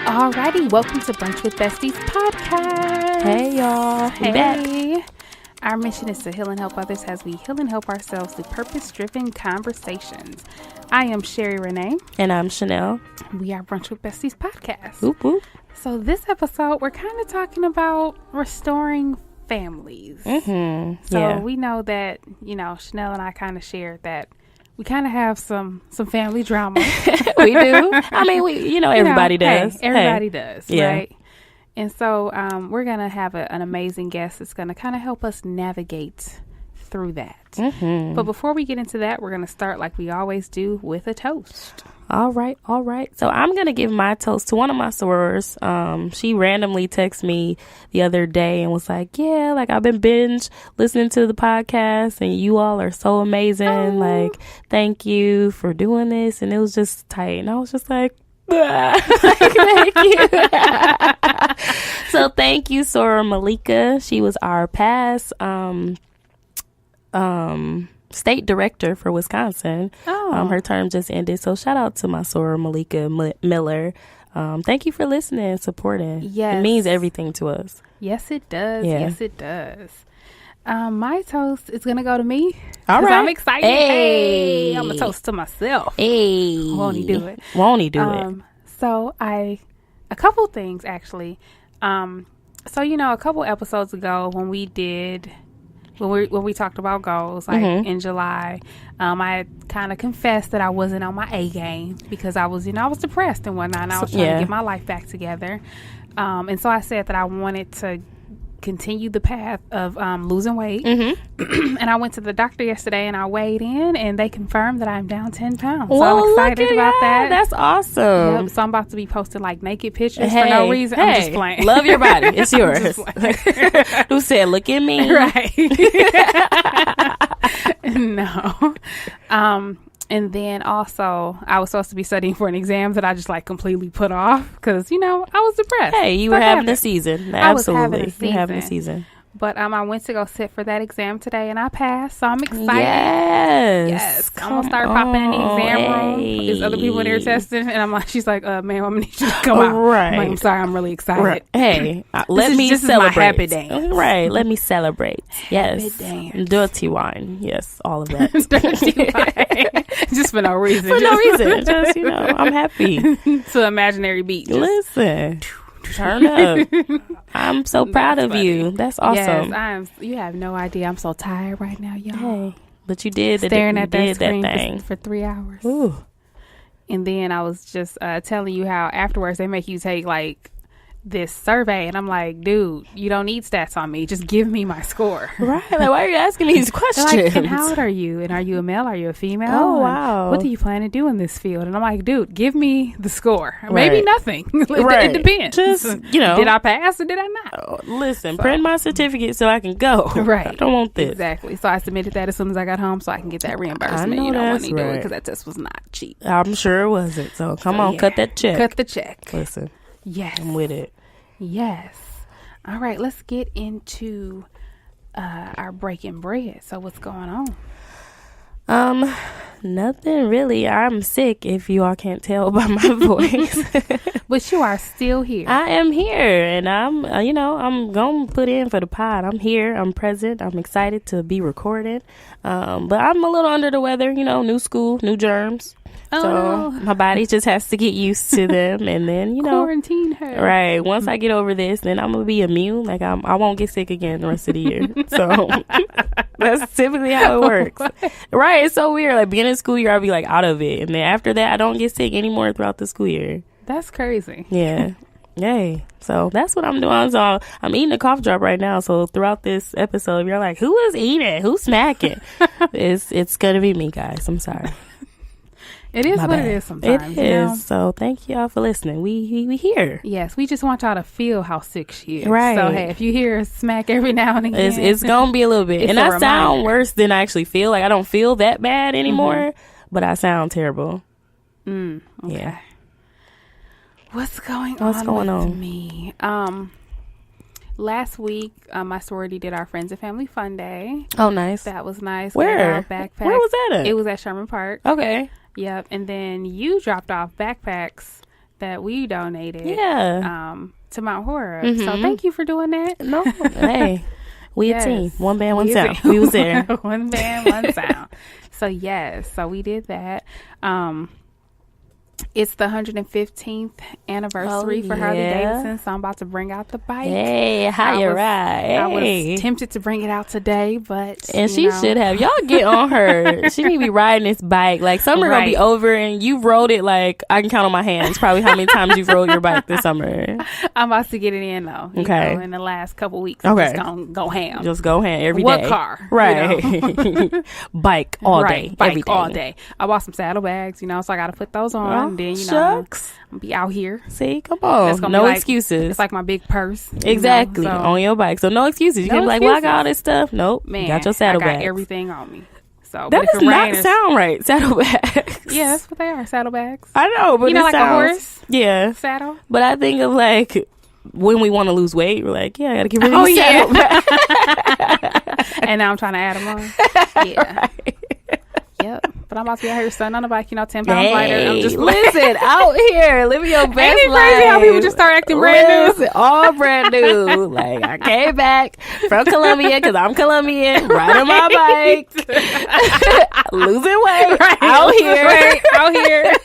Alrighty, welcome to Brunch with Besties podcast. Hey y'all, Hey. Our mission is to heal and help others as we heal and help ourselves through purpose-driven conversations. I am Sherry Renee. And I'm Chanel. We are Brunch with Besties podcast. Whoop, whoop. So this episode, we're kind of talking about restoring families. Mm-hmm. So we know that, Chanel and I kind of shared that we kind of have some family drama. We do. I mean, everybody does. Everybody does, Yeah. right? And so we're going to have an amazing guest that's going to kind of help us navigate through that. Mm-hmm. But before we get into that, we're going to start like we always do with a toast. All right. So I'm going to give my toast to one of my sorors. She randomly texted me the other day and was like, yeah, like I've been binge listening to the podcast and you all are so amazing. Oh. Like, thank you for doing this. And it was just tight. And I was just like, thank you. So thank you, Soror Malika. She was our past state director for Wisconsin. Her term just ended. So shout out to my Soror Malika Miller. Thank you for listening and supporting. Yes. It means everything to us. Yes, it does. Yeah. Yes, it does. My toast is going to go to me. All right. I'm excited. Hey, I'm going to toast to myself. Hey. Won't he do it? Won't he do it? So a couple things actually. So a couple episodes ago when we talked about goals, like in July, I kind of confessed that I wasn't on my A game because I was depressed and whatnot. And I was trying to get my life back together. And so I said that I wanted to continue the path of losing weight. And I went to the doctor yesterday and I weighed in and they confirmed that I'm down 10 pounds. So I'm excited about that. That's awesome. Yep, so I'm about to be posting like naked pictures for no reason. I'm just playing. Love your body. It's yours. Who said, look at me? Right. No. And then also I was supposed to be studying for an exam that I just like completely put off because, I was depressed. Hey, you were having a season. Absolutely. You were having a season. But I went to go sit for that exam today and I passed. So I'm excited. Yes. I'm going to start popping in the exam room. There's other people in there testing. And I'm like, she's like, ma'am, I'm going to need you to come out. Right. I'm like, I'm sorry. I'm really excited. Right. Hey, let me this celebrate. Is my happy dance. Right. Let me celebrate. Yes. Happy dance. Dirty wine. Yes. All of that. Dirty wine. Just for no reason. For no reason. Just, I'm happy. To imaginary beat. Listen. Turn up. I'm so proud of funny. you. That's awesome. Yes, you have no idea. I'm so tired right now, y'all. Hey, but you did Staring at that screen thing for 3 hours. Ooh. And then I was just telling you how afterwards they make you take like this survey, and I'm like, dude, you don't need stats on me. Just give me my score. Right? Like, why are you asking me these questions? Like, and how old are you? And are you a male? Are you a female? Oh, and wow. what do you plan to do in this field? And I'm like, dude, give me the score. Right. Maybe nothing. Right. It depends. Just, did I pass or did I not? Oh, listen, print my certificate so I can go. Right. I don't want this. Exactly. So I submitted that as soon as I got home so I can get that reimbursement. I know when that's you do it right. because that test was not cheap. I'm sure it wasn't. So come on, cut that check. Cut the check. Listen, Yes. I'm with it. Yes. All right. Let's get into our breaking bread. So what's going on? Nothing really. I'm sick, if you all can't tell by my voice. But you are still here. I am here, and I'm, I'm going to put in for the pod. I'm here. I'm present. I'm excited to be recorded. But I'm a little under the weather, new school, new germs. Oh, so no. my body just has to get used to them, and then, Quarantine her. Right. Once I get over this, then I'm going to be immune. Like, I won't get sick again the rest of the year. So that's typically how it works. Right. It's so weird. Like, beginning of school year, I'll be like out of it. And then after that, I don't get sick anymore throughout the school year. That's crazy. Yeah. Yay. So that's what I'm doing. So I'm eating a cough drop right now. So throughout this episode, you're like, who is eating? Who's smacking? It's going to be me, guys. I'm sorry. It is My what bad. it is sometimes. It is. So thank y'all for listening. We here. Yes, we just want y'all to feel how sick she is. Right. So, hey, if you hear a smack every now and again. It's going to be a little bit. It's And a I sound reminder. worse than I actually feel. Like, I don't feel that bad anymore, but I sound terrible. Okay. Yeah. What's going going with on? me? Last week, my sorority did our Friends and Family Fun Day. Oh, nice. That was nice. We Where? had our backpacks. Where was that at? It was at Sherman Park. Okay. Yep. And then you dropped off backpacks that we donated. Yeah. To Mount Horeb. So thank you for doing that. No. Hey. We a team. One band, one sound. We was there. One band, one sound. So yes. So we did that. It's the 115th anniversary for Harley Davidson, so I'm about to bring out the bike. Hey, how you ride? I was tempted to bring it out today, but she should have. Y'all get on her. She need to be riding this bike. Like, summer gonna be over, and you rode it like I can count on my hands. Probably how many times you've rode your bike this summer. I'm about to get it in though. Okay. In the last couple weeks, I'm just gonna go ham. Just go ham every day. What car? Right. Bike all day. Bike every day. all day. I bought some saddlebags, so I got to put those on. And then, Shucks. I'm be out here. See, come on. No excuses. It's like my big purse. Exactly. On your bike. So no excuses. You can't be like, well, I got all this stuff. Nope. Man, you got your saddlebags. I got everything on me. So that does not sound right. Saddlebags. Yeah, that's what they are. Saddlebags. I know, but like a horse. Yeah. Saddle. But I think of like when we want to lose weight, we're like, yeah, I got to get rid of these saddlebags. And now I'm trying to add them on. Yeah. Right. Yep. But I'm about to be out here stunting on the bike, 10 pounds lighter. I'm just listen out here, living your best Ain't it life. Crazy how people just start acting brand new? All brand new. Like, I came back from Colombia because I'm Colombian, riding my bike, losing weight, out here.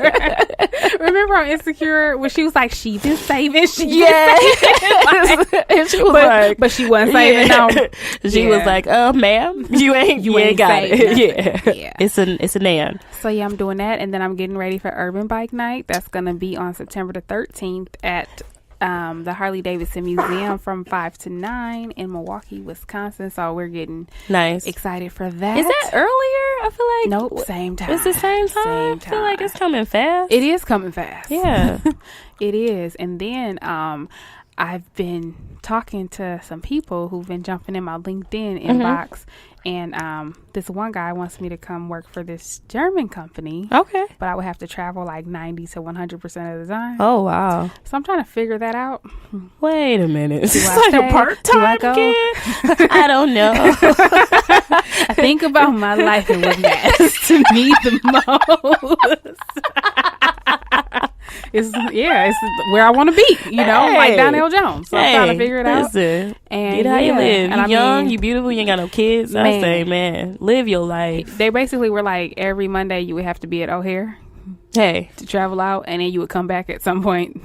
Remember on Insecure when she was like, she been saving, and she was but she wasn't saving. No, she was like, ma'am, you ain't got it. Yeah. It's a nan. So yeah, I'm doing that, and then I'm getting ready for Urban Bike Night. That's gonna be on September the 13th at the Harley Davidson Museum from 5 to 9 in Milwaukee, Wisconsin. So we're getting excited for that. Is that earlier? I feel like nope, same time. It's the same time. I feel like it's coming fast. It is coming fast. Yeah, it is. And then I've been talking to some people who've been jumping in my LinkedIn inbox. And this one guy wants me to come work for this German company. Okay. But I would have to travel like 90 to 100% of the time. Oh, wow. So I'm trying to figure that out. Wait a minute. Is this like a part-time again? I don't know. I think about my life and what matters to me the most. It's where I want to be, like Donnell Jones. So I'm trying to figure it out. Listen, and how you live. You young, you beautiful, you ain't got no kids. I say, man, live your life. They basically were like, every Monday you would have to be at O'Hare. Hey, to travel out, and then you would come back at some point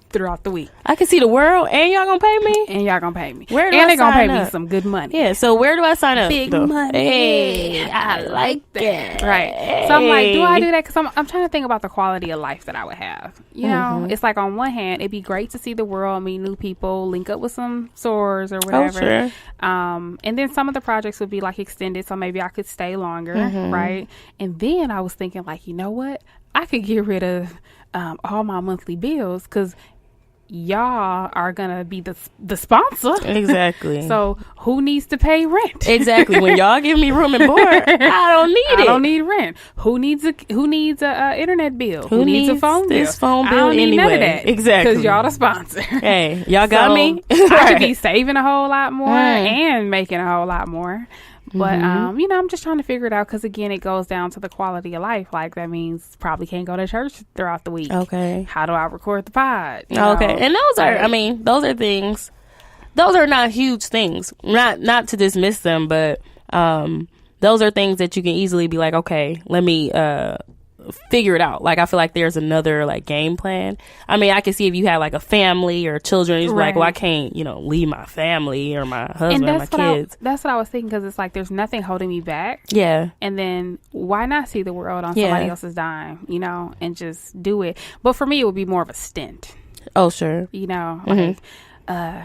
throughout the week. I can see the world, and y'all gonna pay me. Where do I sign up? And they gonna pay me some good money. Yeah. So where do I sign up? Big money. Hey, I like that. Right. Hey. So I'm like, do I do that? Because I'm trying to think about the quality of life that I would have. You know, it's like on one hand, it'd be great to see the world, meet new people, link up with some stores or whatever. Oh, sure. And then some of the projects would be like extended, so maybe I could stay longer, right? And then I was thinking, like, you know what? I could get rid of all my monthly bills because y'all are gonna be the sponsor. Exactly. So who needs to pay rent? Exactly. When y'all give me room and board, I don't need it. I don't need rent. Who needs a internet bill? Who needs a phone bill? This phone bill I don't need none of anyway. that. Exactly. Because y'all the sponsor. Hey, y'all got me. I could be saving a whole lot more and making a whole lot more. But, I'm just trying to figure it out because, again, it goes down to the quality of life. Like, that means probably can't go to church throughout the week. Okay. How do I record the pod? Okay. And those are things, those are not huge things. Not to dismiss them, but those are things that you can easily be like, okay, let me figure it out. Like, I feel like there's another like game plan. I mean, I can see if you have like a family or children, it's like, well, I can't leave my family or my husband or my kids. That's what I was thinking, because it's like there's nothing holding me back. Yeah. And then why not see the world on somebody else's dime, and just do it. But for me, it would be more of a stint. Oh, sure. Like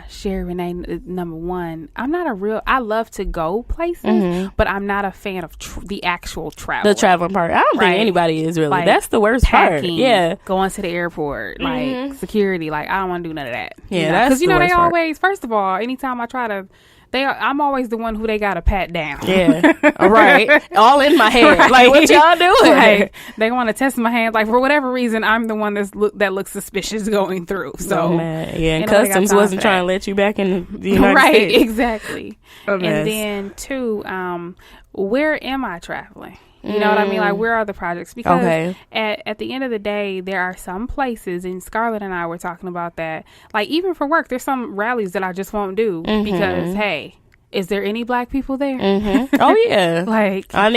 Sherry Renee, number one, I love to go places, but I'm not a fan of the actual travel. The traveling part. I don't think anybody is really. Like, that's the worst part. Yeah. Going to the airport, like security, like I don't want to do none of that. Yeah, that's because they always, first of all, anytime I try to, I'm always the one who they gotta pat down. Yeah, right. All in my head. Right. Like, what y'all doing? Like, they want to test my hands. Like, for whatever reason, I'm the one that looks suspicious going through. So, and customs wasn't trying to let you back in the United States. Right, exactly. And then two, where am I traveling? You know what I mean? Like, where are the projects? Because at the end of the day, there are some places, and Scarlett and I were talking about that. Like, even for work, there's some rallies that I just won't do because, hey, is there any black people there? Oh, yeah. Like, I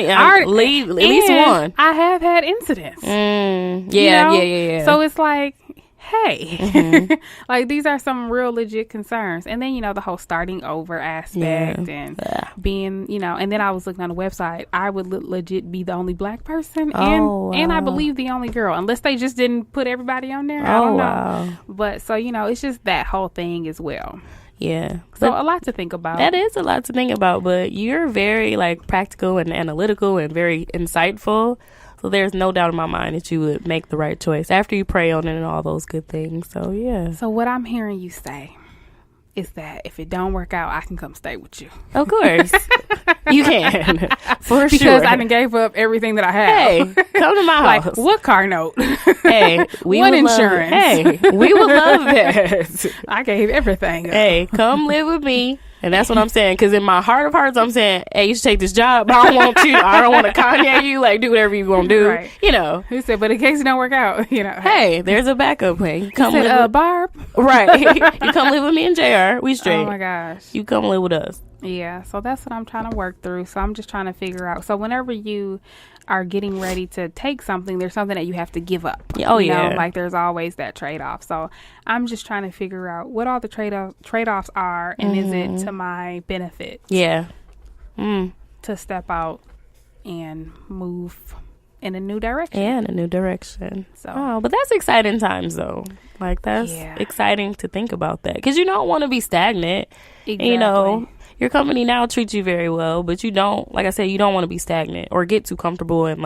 leave at least one. I have had incidents. Yeah. So it's like, hey, like, these are some real legit concerns. And then, the whole starting over aspect and being, and then I was looking on the website. I would legit be the only black person and I believe the only girl, unless they just didn't put everybody on there. I don't know. But so, it's just that whole thing as well. Yeah. So a lot to think about. That is a lot to think about, but you're very practical and analytical and very insightful. So there's no doubt in my mind that you would make the right choice after you pray on it and all those good things. So yeah. So what I'm hearing you say is that if it don't work out, I can come stay with you. Of course. You can. For sure. Because I done gave up everything that I have. Hey, come to my house. What car note? Hey, what insurance? We would love that. I gave everything up. Hey, come live with me. And that's what I'm saying. Because in my heart of hearts, I'm saying, hey, you should take this job. I don't want you. I don't want to Kanye you. Do whatever you want to do. Right. He said, but in case it don't work out, Hey, there's a backup plan. You come live with Barb. Right. You come live with me and JR. We straight. Oh, my gosh. You come live with us. Yeah. So that's what I'm trying to work through. So I'm just trying to figure out. So whenever you are getting ready to take something, there's something that you have to give up. Oh, yeah. There's always that trade-off. So I'm just trying to figure out what all the trade-offs are, and is it to my benefit? Yeah. To step out and move in a new direction. Yeah, in a new direction. So, but that's exciting times, though. That's exciting to think about that. Because you don't want to be stagnant. Exactly. Your company now treats you very well, but you don't, like I said, you don't want to be stagnant or get too comfortable and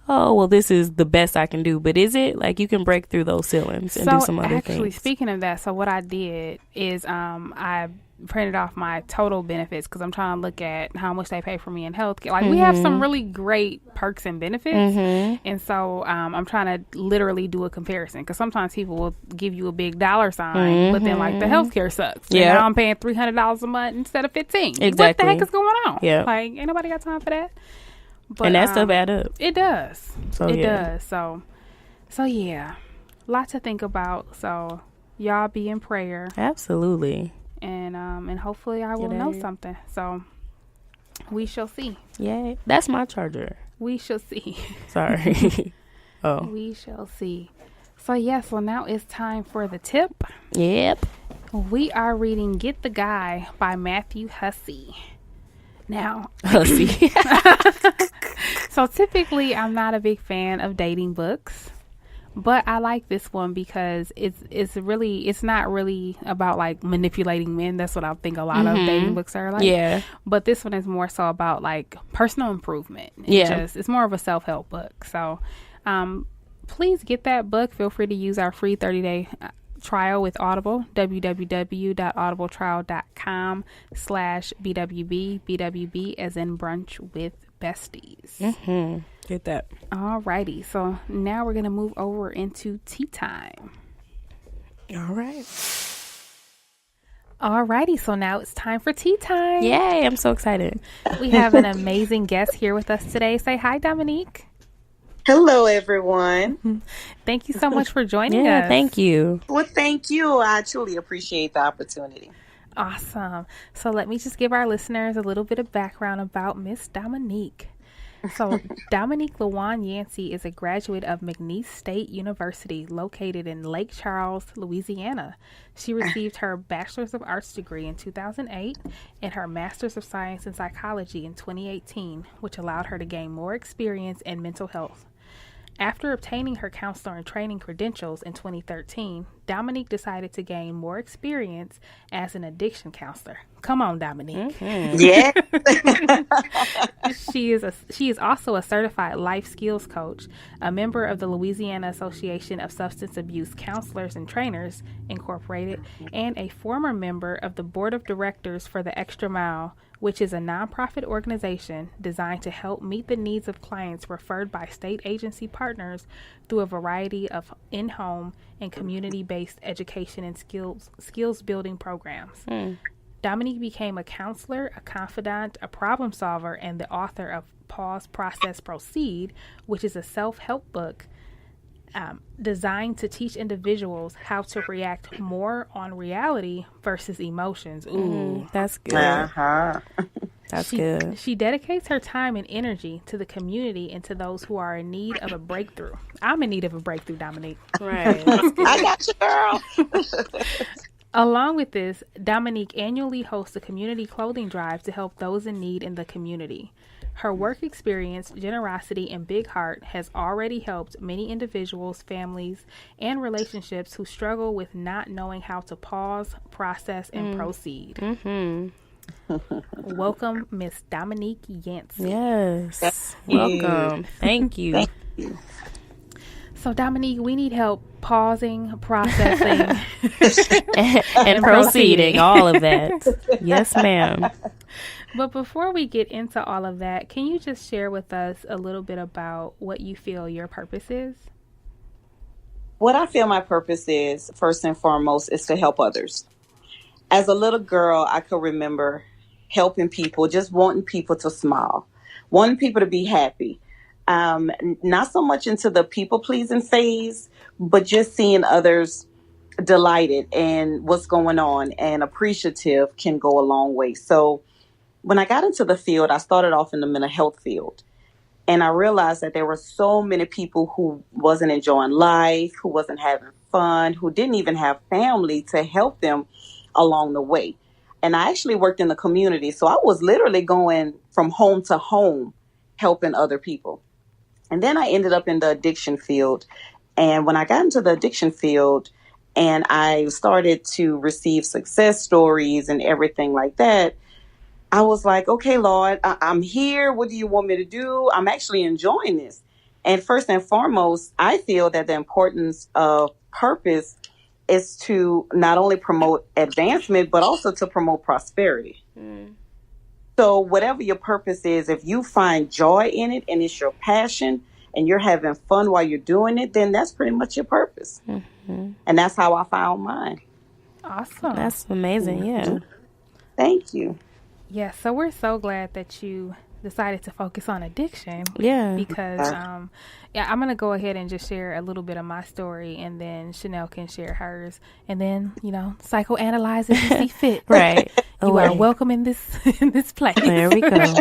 oh, well, this is the best I can do. But is it? You can break through those ceilings and do some other things. Actually, speaking of that, so what I did is I printed off my total benefits because I'm trying to look at how much they pay for me in healthcare. We have some really great perks and benefits. And so I'm trying to literally do a comparison because sometimes people will give you a big dollar sign, but then the healthcare sucks. Yeah. And now I'm paying $300 a month instead of $15. Exactly. What the heck is going on? Yeah. Ain't nobody got time for that. But, and that stuff add up. It does. It does. So yeah, lot to think about. So y'all be in prayer. Absolutely. And hopefully I will know something. So we shall see. Yeah, that's my charger. We shall see. Sorry. Oh. We shall see. So now it's time for the tip. Yep. We are reading Get the Guy by Matthew Hussey. Now, Hussey. So typically I'm not a big fan of dating books. But I like this one because it's not really about manipulating men. That's what I think a lot of dating books are like. Yeah. But this one is more so about personal improvement. It's more of a self-help book. So please get that book. Feel free to use our free 30-day trial with Audible, www.audibletrial.com/BWB, BWB as in brunch with besties. Get that. Alrighty, so now we're gonna move over into tea time. Alrighty, so now it's time for tea time. Yay, I'm so excited. We have an amazing guest here with us today. Say hi, Dominique. Hello, everyone. Thank you so much for joining us. Thank you. Well, thank you. I truly appreciate the opportunity. Awesome. So let me just give our listeners a little bit of background about Miss Dominique. So Dominique LaJuan Yancey is a graduate of McNeese State University located in Lake Charles, Louisiana. She received her Bachelor's of Arts degree in 2008 and her Master's of Science in Psychology in 2018, which allowed her to gain more experience in mental health. After obtaining her counselor and training credentials in 2013, Dominique decided to gain more experience as an addiction counselor. Come on, Dominique. Yeah. She is also a certified life skills coach, a member of the Louisiana Association of Substance Abuse Counselors and Trainers, Incorporated, and a former member of the board of directors for the Extra Mile, which is a nonprofit organization designed to help meet the needs of clients referred by state agency partners through a variety of in-home and community-based education and skills building programs. Dominique became a counselor, a confidant, a problem solver, and the author of Pause, Process, Proceed, which is a self-help book designed to teach individuals how to react more on reality versus emotions. Ooh, that's good. That's good. She dedicates her time and energy to the community and to those who are in need of a breakthrough. I'm in need of a breakthrough, Dominique. Right. I got you, girl. Along with this, Dominique annually hosts a community clothing drive to help those in need in the community. Her work experience, generosity, and big heart has already helped many individuals, families, and relationships who struggle with not knowing how to pause, process, and proceed. Welcome, Miss Dominique Yancey. Yes. Welcome. Thank you. Thank you. So, Dominique, we need help pausing, processing, and proceeding. All of that. Yes, ma'am. But before we get into all of that, can you just share with us a little bit about what you feel your purpose is? What I feel my purpose is, first and foremost, is to help others. As a little girl, I could remember helping people, just wanting people to smile, wanting people to be happy. Not so much into the people-pleasing phase, but just seeing others delighted in what's going on and appreciative can go a long way. So when I got into the field, I started off in the mental health field. And I realized that there were so many people who wasn't enjoying life, who wasn't having fun, who didn't even have family to help them along the way. And I actually worked in the community. So I was literally going from home to home, helping other people. And then I ended up in the addiction field. And when I got into the addiction field and I started to receive success stories and everything like that, I was like, okay, Lord, I'm here. What do you want me to do? I'm actually enjoying this. And first and foremost, I feel that the importance of purpose is to not only promote advancement, but also to promote prosperity. So whatever your purpose is, if you find joy in it and it's your passion and you're having fun while you're doing it, then that's pretty much your purpose. And that's how I found mine. Awesome. That's amazing. Yeah. Thank you. Yeah, so we're so glad that you decided to focus on addiction. Yeah. Because, I'm going to go ahead and just share a little bit of my story, and then Chanel can share hers. And then, psychoanalyze it and see fit. Right. You are welcome in this place. There we go.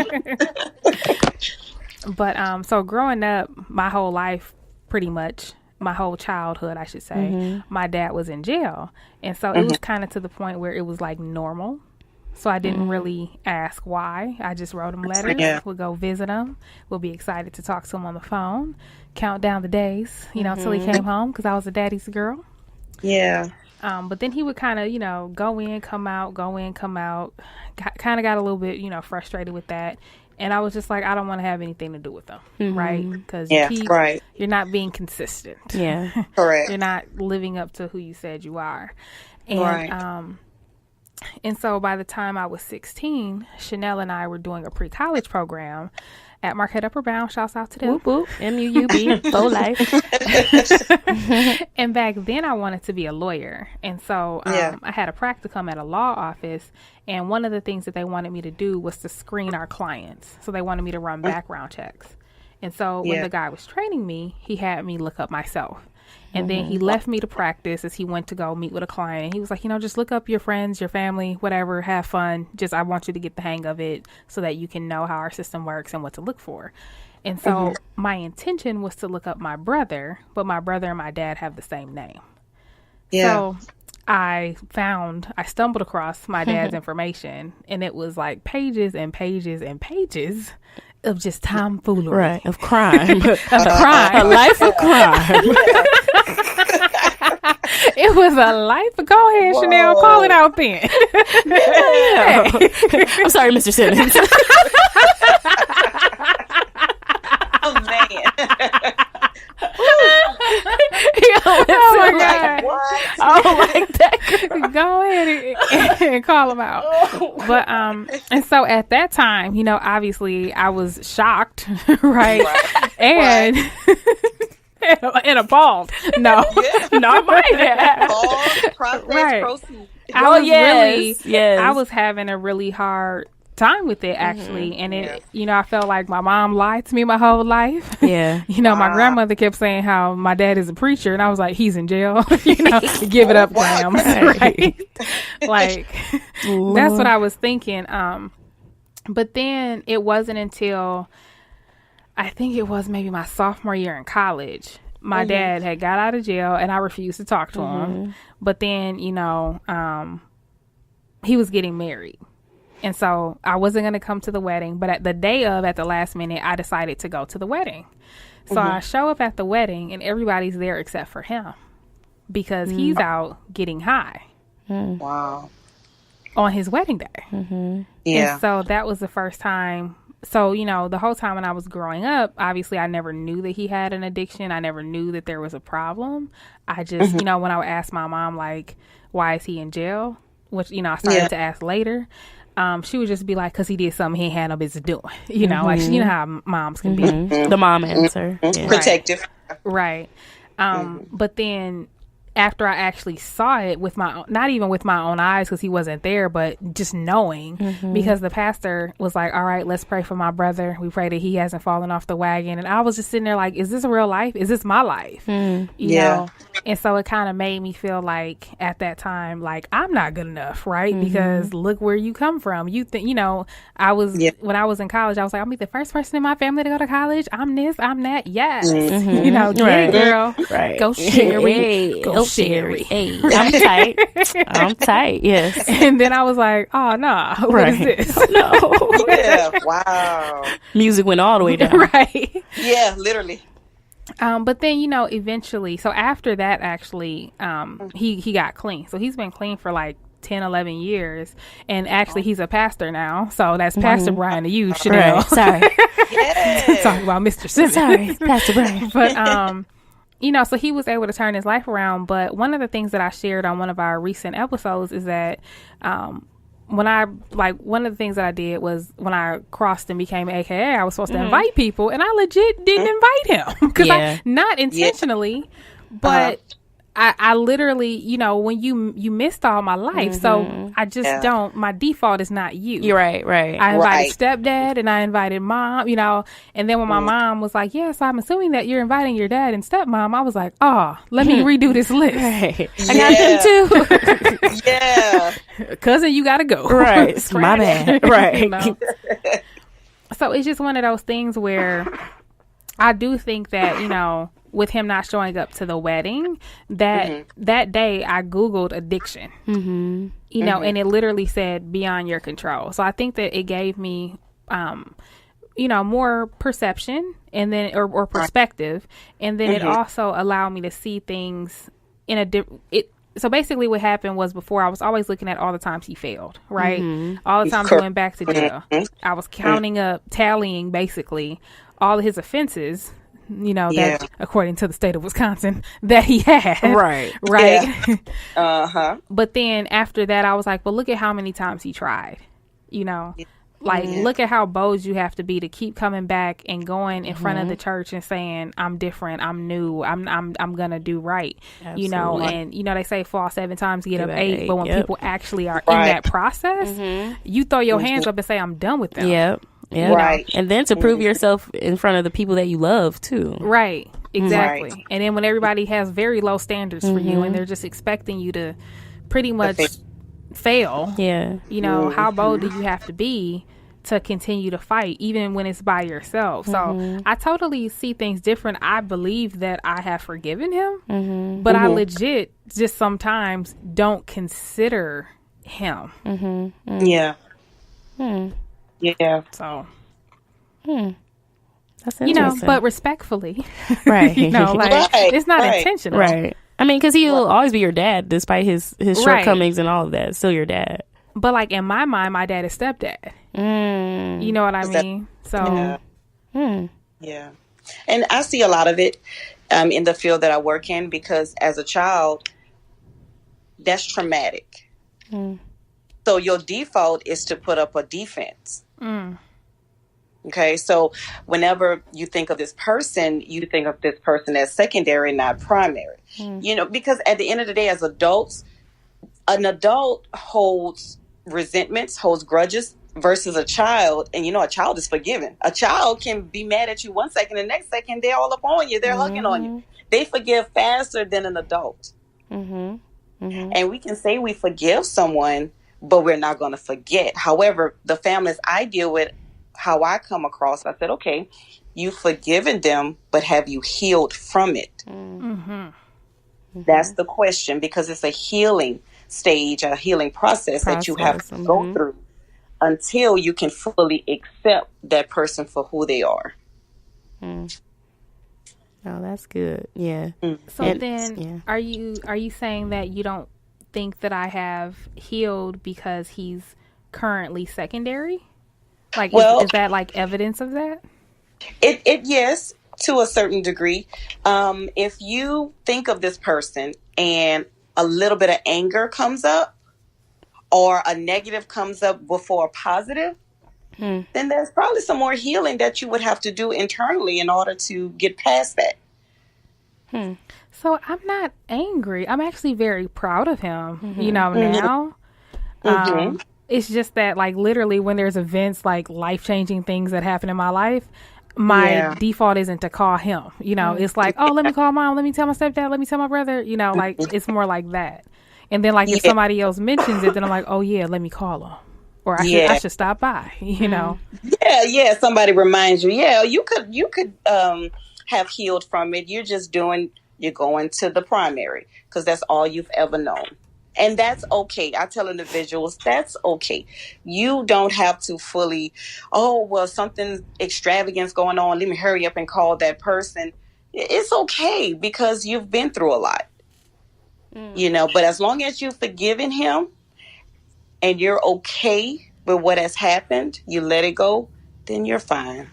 But, so growing up, my whole life, pretty much, my whole childhood, I should say, my dad was in jail. And so it was kind of to the point where it was like normal. So I didn't really ask why. I just wrote him letters. We'll go visit him. We'll be excited to talk to him on the phone. Count down the days, till he came home, because I was a daddy's girl. Yeah. But then he would kind of, go in, come out, kind of got a little bit, frustrated with that. And I was just like, I don't want to have anything to do with them, right? Because you're not being consistent. Yeah. Correct. You're not living up to who you said you are. And, and so by the time I was 16, Chanel and I were doing a pre-college program at Marquette Upper Bound. Shouts out to them. Whoop, whoop. MUUB. Full life. And back then I wanted to be a lawyer. And so I had a practicum at a law office. And one of the things that they wanted me to do was to screen our clients. So they wanted me to run background checks. And so when the guy was training me, he had me look up myself. And then he left me to practice as he went to go meet with a client. And he was like, just look up your friends, your family, whatever, have fun. I want you to get the hang of it so that you can know how our system works and what to look for. And so my intention was to look up my brother, but my brother and my dad have the same name. Yeah. So I stumbled across my dad's information, and it was like pages and pages and pages of just tomfoolery. Right, of crime. A life of crime. It was a life. Go ahead, Whoa. Chanel. Call it out then. I'm sorry, Mr. Simmons. Oh, man. Oh my God. What? I don't like that. Go ahead and call them out. But and so at that time, obviously I was shocked, right? And and appalled. No, not my dad. Proceed. I was having a really hard time with it, actually. And it, I felt like my mom lied to me my whole life. Yeah. My grandmother kept saying how my dad is a preacher, and I was like, he's in jail. Give it up, Graham. Right? Like, that's what I was thinking. But then it wasn't until I think it was maybe my sophomore year in college, my dad had got out of jail, and I refused to talk to him. But then, he was getting married. And so I wasn't going to come to the wedding, but at the last minute, I decided to go to the wedding. So I show up at the wedding, and everybody's there except for him because he's out getting high. Wow. On his wedding day. Yeah. And so that was the first time. So, the whole time when I was growing up, obviously I never knew that he had an addiction. I never knew that there was a problem. I just, when I would ask my mom, like, why is he in jail? Which, I started to ask later. She would just be like, because he did something he had no business doing. Like, how moms can be. The mom answer. Yeah. Protective. Right. But then after I actually saw it with not even with my own eyes because he wasn't there, but just knowing, because the pastor was like, all right, let's pray for my brother. We pray that he hasn't fallen off the wagon. And I was just sitting there like, is this real life? Is this my life? You know? And so it kind of made me feel like at that time, like, I'm not good enough, right? Because look where you come from. You think, when I was in college, I was like, I'm the first person in my family to go to college. I'm this, I'm that. Yes. Get it, girl. Right. Go Sherry. Go Sherry. Hey, I'm tight. I'm tight. Yes. And then I was like, oh, no. What is this? No. Yeah. Wow. Music went all the way down. Right. Yeah, literally. But then, eventually, so after that, actually, he got clean. So he's been clean for like 10, 11 years. And actually, he's a pastor now. So that's Pastor Brian to you, Chanel. Right. Sorry. Talking about Mr. Simmons. Sorry, Pastor Brian. But, so he was able to turn his life around. But one of the things that I shared on one of our recent episodes is that one of the things that I did was when I crossed and became AKA, I was supposed to invite people, and I legit didn't invite him because I not intentionally, but I literally, when you missed all my life, so I just don't. My default is not you. You're right. I invited stepdad and I invited mom, and then when my mom was like, "Yes, I'm assuming that you're inviting your dad and stepmom," I was like, "Oh, let me redo this list. Right. I got them too." Yeah, cousin, you gotta go. Right, my bad. Right. So it's just one of those things where I do think that with him not showing up to the wedding, that day I Googled addiction, and it literally said beyond your control. So I think that it gave me, more perception and then, or perspective. And then it also allowed me to see things in a different, so basically what happened was before I was always looking at all the times he failed, right? All the times he went back to jail. I was tallying basically all of his offenses, that according to the state of Wisconsin that he had. Right. Yeah. But then after that, I was like, well, look at how many times he tried, look at how bold you have to be to keep coming back and going in front of the church and saying, I'm different, I'm new, I'm gonna do right. And they say fall 7 times, get up 8, but when people actually are in that process, you throw your hands up and say, I'm done with them. Yep. Yeah. Right. And then to prove yourself in front of the people that you love too. Right. Exactly. Right. And then when everybody has very low standards for you and they're just expecting you to pretty much fail. Yeah. How bold do you have to be to continue to fight even when it's by yourself? So I totally see things different. I believe that I have forgiven him, but I legit just sometimes don't consider him. Yeah. Yeah. So, that's interesting. but respectfully, right? It's not intentional, right? I mean, because he'll always be your dad, despite his shortcomings and all of that. Still your dad. But like in my mind, my dad is stepdad. You know what I mean? So, yeah. And I see a lot of it in the field that I work in because as a child, that's traumatic. So your default is to put up a defense. Okay, so whenever you think of this person, you think of this person as secondary, not primary. Because at the end of the day, as adults, an adult holds resentments, holds grudges versus a child. And a child is forgiven. A child can be mad at you one second, the next second they're all up on you, they're hugging on you. They forgive faster than an adult. And we can say we forgive someone, but we're not going to forget. However, the families I deal with, how I come across, I said, okay, you've forgiven them, but have you healed from it? That's the question, because it's a healing stage, a healing process that you have to go through until you can fully accept that person for who they are. Oh, that's good. Yeah. So then are you saying that you don't think that I have healed because he's currently secondary? Like, is that like evidence of that? It yes, to a certain degree. If you think of this person and a little bit of anger comes up or a negative comes up before a positive, then there's probably some more healing that you would have to do internally in order to get past that. So I'm not angry. I'm actually very proud of him, now. It's just that, like, literally when there's events, like life-changing things that happen in my life, my default isn't to call him. It's like, oh, let me call mom. Let me tell my stepdad. Let me tell my brother. Like, it's more like that. And then, like, if somebody else mentions it, then I'm like, oh, yeah, let me call them. Or I should stop by, Yeah, somebody reminds you. Yeah, you could have healed from it. You're going to the primary because that's all you've ever known. And that's okay. I tell individuals, that's okay. You don't have to fully, something extravagant's going on. Let me hurry up and call that person. It's okay because you've been through a lot, but as long as you've forgiven him and you're okay with what has happened, you let it go, then you're fine.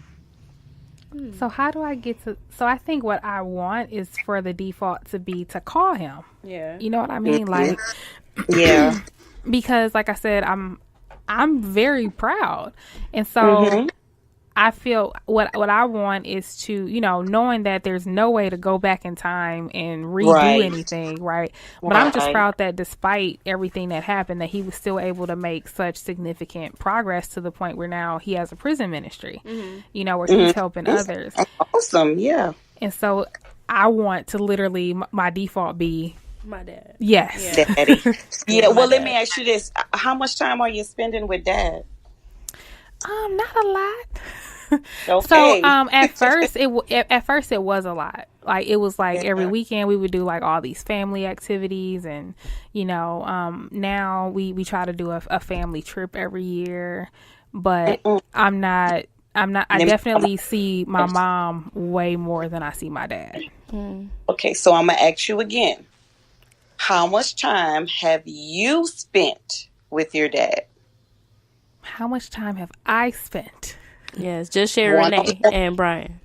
So how do I get to... So I think what I want is for the default to be to call him. Yeah. You know what I mean? Like... Yeah. Because, like I said, I'm very proud. And so I feel what I want is to, knowing that there's no way to go back in time and redo anything, right? But I'm just proud that despite everything that happened, that he was still able to make such significant progress to the point where now he has a prison ministry, where he's helping others. Awesome, yeah. And so I want to literally, my default be my dad. Yes. Yeah. Daddy. Yeah, well, let me ask you this. How much time are you spending with dad? Not a lot. Okay. So at first it was a lot. Like it was like every weekend we would do like all these family activities, and now we try to do a family trip every year. But I'm not. I definitely see my mom way more than I see my dad. Okay, so I'm gonna ask you again. How much time have you spent with your dad? How much time have I spent? Yes, just share Renee and Brian.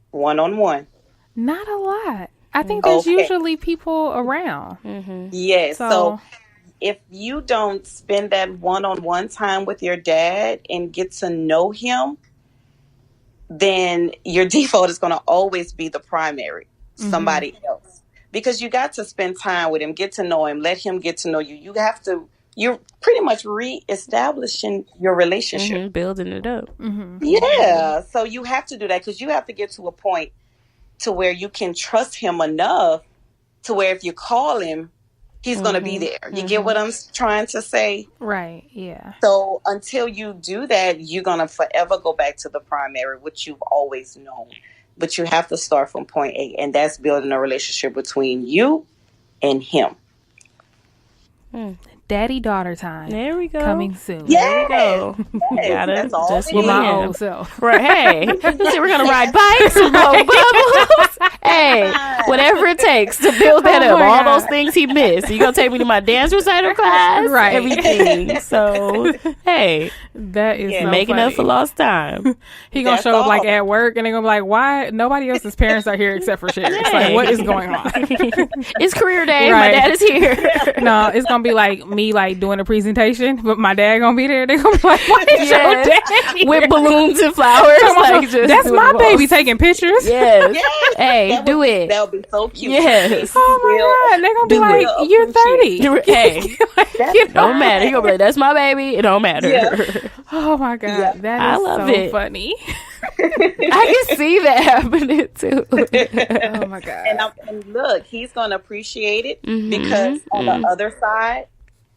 One-on-one. Not a lot. I think there's usually people around. Yes. So if you don't spend that one-on-one time with your dad and get to know him, then your default is going to always be the primary, somebody else. Because you got to spend time with him, get to know him, let him get to know you. You're pretty much re-establishing your relationship. Building it up. Yeah. So you have to do that because you have to get to a point to where you can trust him enough to where if you call him, he's going to be there. You get what I'm trying to say? Right. Yeah. So until you do that, you're going to forever go back to the primary, which you've always known. But you have to start from point A, and that's building a relationship between you and him. Daddy-daughter time. There we go. Coming soon. Yeah. There we go. Yes, that's all just with my old self. Right. Hey, we're going to ride bikes, blow bubbles. Hey, whatever it takes to build that up. All those things he missed. You going to take me to my dance recital class? Right. Everything. So, hey. That is so making funny. up for lost time. He going to show up like at work, and they're going to be like, why? Nobody else's parents are here except for Sherry. It's like, what is going on? It's career day. Right. My dad is here. No, it's going to be like me like doing a presentation, but my dad going to be there. They're going to be like, what is your dad? With balloons and flowers. Like, that's my baby taking pictures. Yes. Hey, Do it. That would be so cute. Yes. Oh my God. They're going to be like, you're 30. Hey, don't matter. You're going to be like, that's my baby. It don't matter. Yeah. Oh my God. Yeah. That is so funny. I can see that happening too. Oh my God. And look, he's going to appreciate it because on the other side,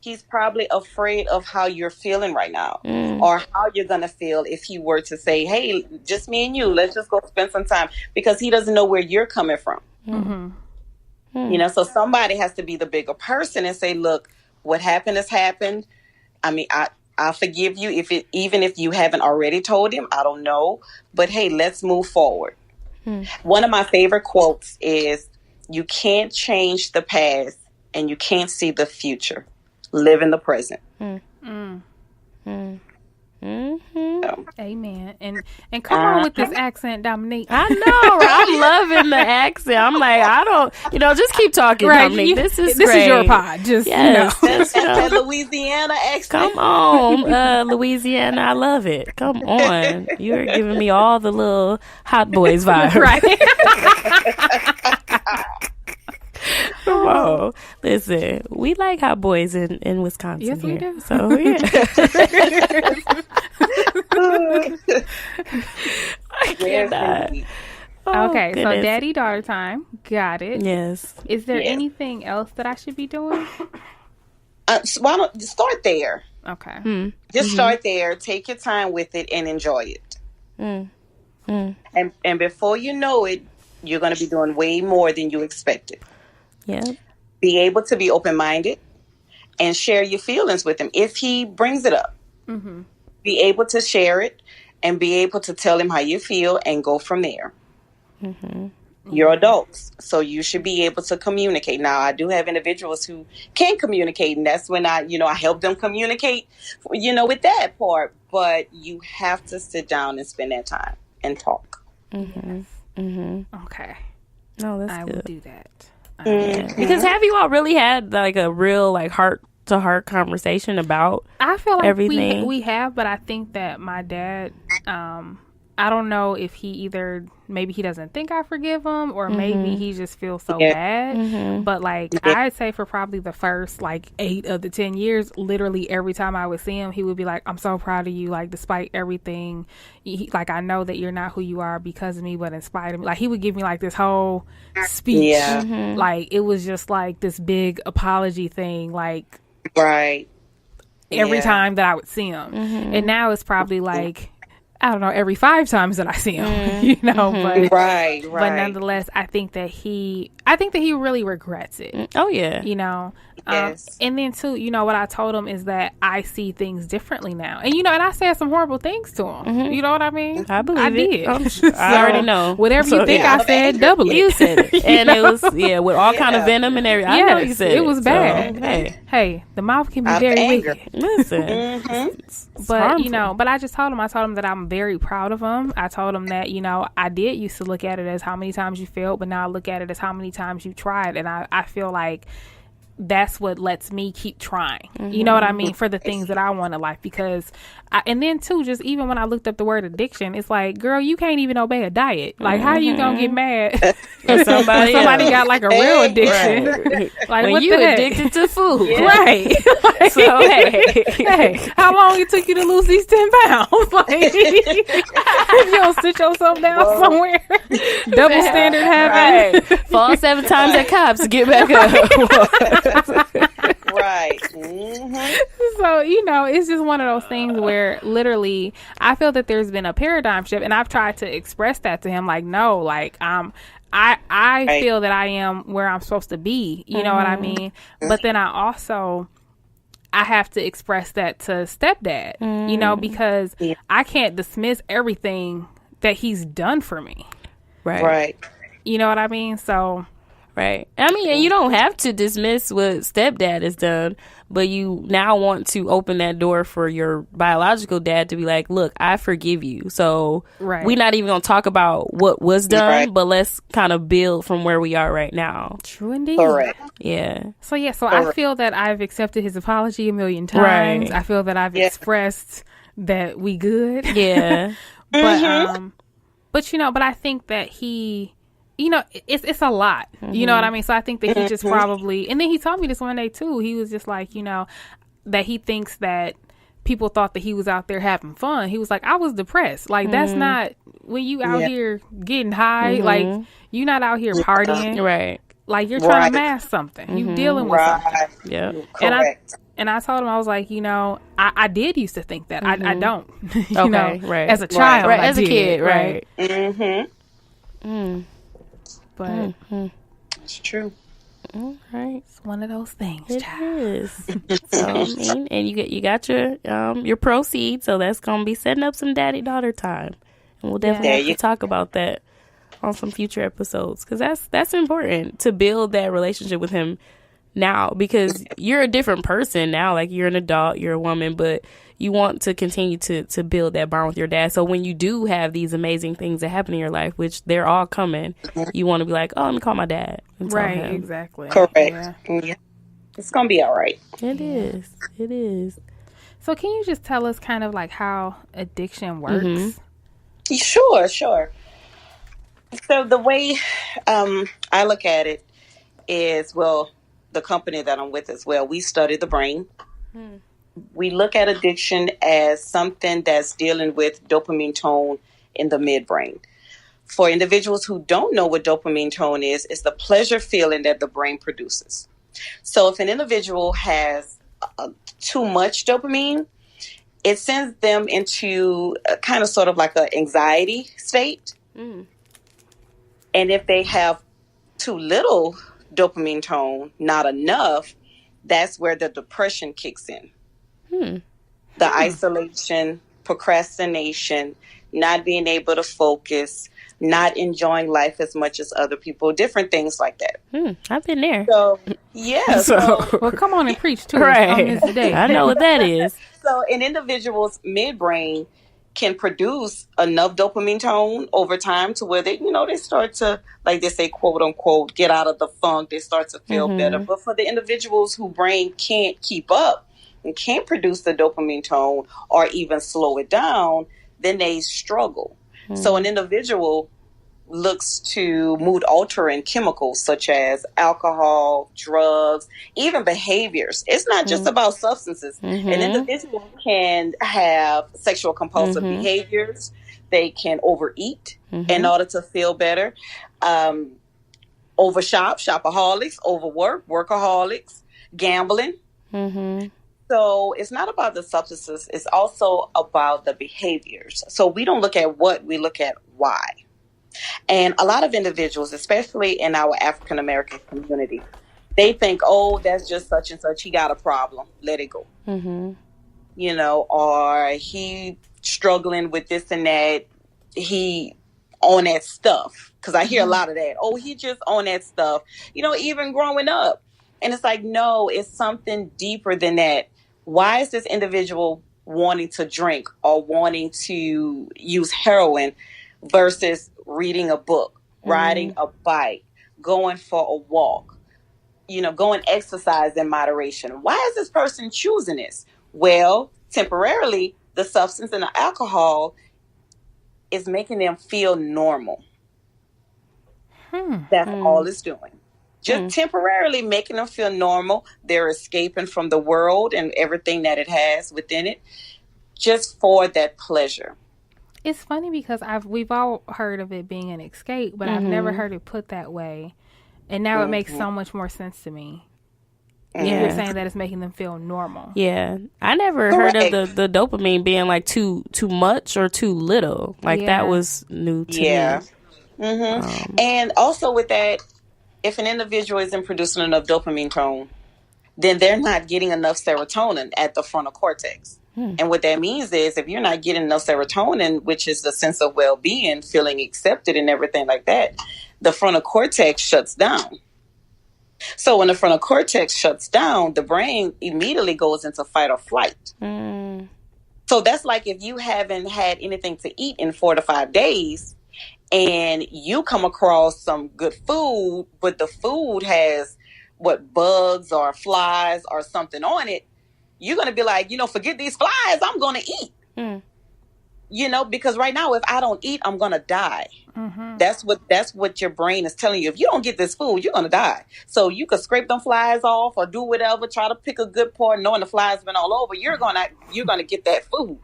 he's probably afraid of how you're feeling right now or how you're going to feel if he were to say, hey, just me and you, let's just go spend some time, because he doesn't know where you're coming from. You know, so somebody has to be the bigger person and say, look, what happened has happened. I mean, I'll forgive you even if you haven't already told him. I don't know. But hey, let's move forward. One of my favorite quotes is, you can't change the past and you can't see the future. Live in the present. Amen. And come on with this accent, Dominique. I know. I'm loving the accent. I'm like, I don't, just keep talking, Dominique. This is your pod. Just, that Louisiana accent. Come on, Louisiana. I love it. Come on. You're giving me all the little Hot Boys vibes. Right. Oh, listen, we like Hot Boys in Wisconsin. Yes, here. we do. So yeah. I cannot. Okay, so daddy-daughter time. Got it. Yes. Is there anything else that I should be doing? So why don't you start there? Okay. Just start there. Take your time with it and enjoy it. And before you know it, you're going to be doing way more than you expected. Yeah. Be able to be open-minded and share your feelings with him. If he brings it up, be able to share it and be able to tell him how you feel and go from there. You're adults, so you should be able to communicate. Now, I do have individuals who can communicate, and that's when I help them communicate, with that part. But you have to sit down and spend that time and talk. Okay. No, that's I good. will do that. Because have you all really had like a real like heart-to-heart conversation about I feel like everything? We have, but I think that my dad, I don't know if maybe he doesn't think I forgive him, or maybe he just feels so bad. But like I'd say for probably the first like 8 of the 10 years, literally every time I would see him, he would be like, I'm so proud of you. Like, despite everything, like, I know that you're not who you are because of me, but in spite of me, like, he would give me like this whole speech. Like, it was just like this big apology thing. Like, right. Every time that I would see him. And now it's probably like, I don't know, every 5 times that I see him, but right. But nonetheless, I think that he really regrets it. Oh yeah, Yes. And then too, what I told him is that I see things differently now, and and I said some horrible things to him. You know what I mean? I believe I did. So, I already know. Whatever you think I said, double it. You said it, and it was with all kind of venom and everything. I know you said it was bad. So, hey, the mouth can be very wicked. Listen, but but I just told him that I'm very proud of him. I told him that I did used to look at it as how many times you failed, but now I look at it as how many times you tried, and I feel like that's what lets me keep trying. You know what I mean? For the things that I want in life. Because and then too, just even when I looked up the word addiction, it's like, girl, you can't even obey a diet. Like, how you gonna get mad when somebody got like a real addiction? Right. Like, when what you the heck? addicted to food, right? Like, so hey, how long it took you to lose these 10 pounds? Like, you don't sit yourself down somewhere, double standard having, fall 7 times at cops, get back up. Right. So, it's just one of those things where literally I feel that there's been a paradigm shift, and I've tried to express that to him. Like, no, like, I feel that I am where I'm supposed to be. You know what I mean? But then I have to express that to stepdad, because I can't dismiss everything that he's done for me. Right. You know what I mean? So... Right. I mean, and you don't have to dismiss what stepdad has done, but you now want to open that door for your biological dad to be like, look, I forgive you. So we're not even going to talk about what was done, but let's kind of build from where we are right now. True indeed. Correct. Yeah. So I feel that I've accepted his apology 1,000,000 times. I feel that I've expressed that we good. Yeah. But I think that he... you know, it's a lot. You know what I mean? So I think that he just probably, and then he told me this one day too. He was just like, you know, that he thinks that people thought that he was out there having fun. He was like, I was depressed. Like, that's not, when you out here getting high, like, you're not out here partying. Right. Like, you're trying to mask something. You dealing with something. Yeah. Correct. And I told him, I was like, you know, I did used to think that. I don't. you Okay, know, right. as a child, Right. I As a did, kid, right. But It's true. All right. it's one of those things, It child. is. So, I mean, and you got your proceeds, so that's gonna be setting up some daddy-daughter time, and we'll definitely have to talk about that on some future episodes, because that's important to build that relationship with him now, because you're a different person now. Like, you're an adult, you're a woman, but you want to continue to build that bond with your dad. So when you do have these amazing things that happen in your life, which they're all coming, you want to be like, oh, let me call my dad and tell Right, him. exactly. Correct. Yeah. It's gonna be all right. It is. It is. So can you just tell us kind of like how addiction works? Sure. So the way I look at it is, well, the company that I'm with as well, we study the brain. We look at addiction as something that's dealing with dopamine tone in the midbrain. For individuals who don't know what dopamine tone is, it's the pleasure feeling that the brain produces. So if an individual has too much dopamine, it sends them into kind of sort of like an anxiety state. And if they have too little dopamine tone, not enough, that's where the depression kicks in. The isolation, procrastination, not being able to focus, not enjoying life as much as other people, different things like that. I've been there. So, yeah. Well, come on and preach to us Right. on this day. I know what that is. So an individual's midbrain can produce enough dopamine tone over time to where they, they start to, like they say, quote unquote, get out of the funk. They start to feel better. But for the individuals whose brain can't keep up and can't produce the dopamine tone or even slow it down, then they struggle. So an individual looks to mood altering chemicals such as alcohol, drugs, even behaviors. It's not just about substances. An individual can have sexual compulsive behaviors. They can overeat in order to feel better. Overshop, shopaholics, overwork, workaholics, gambling. So it's not about the substances. It's also about the behaviors. So we don't look at what, we look at why. And a lot of individuals, especially in our African American community, they think, oh, that's just such and such. He got a problem. Let it go. Or he struggling with this and that. He on that stuff. Because I hear a lot of that. Oh, he just on that stuff. Even growing up. And it's like, no, it's something deeper than that. Why is this individual wanting to drink or wanting to use heroin versus reading a book, riding a bike, going for a walk, going exercise in moderation? Why is this person choosing this? Well, temporarily, the substance and the alcohol is making them feel normal. That's all it's doing. Just temporarily making them feel normal. They're escaping from the world and everything that it has within it, just for that pleasure. It's funny because we've all heard of it being an escape, but I've never heard it put that way. And now it makes so much more sense to me. You're saying that it's making them feel normal. Yeah. I never heard of the dopamine being like too much or too little. Like that was new to me. And also with that, if an individual isn't producing enough dopamine tone, then they're not getting enough serotonin at the frontal cortex. And what that means is if you're not getting enough serotonin, which is the sense of well-being, feeling accepted and everything like that, the frontal cortex shuts down. So when the frontal cortex shuts down, the brain immediately goes into fight or flight. So that's like if you haven't had anything to eat in 4 to 5 days and you come across some good food, but the food has bugs or flies or something on it, you're going to be like, forget these flies, I'm going to eat. because right now, if I don't eat, I'm going to die. Mm-hmm. That's what your brain is telling you. If you don't get this food, you're going to die. So you could scrape them flies off or do whatever, try to pick a good part, knowing the flies been all over, you're going to get that food.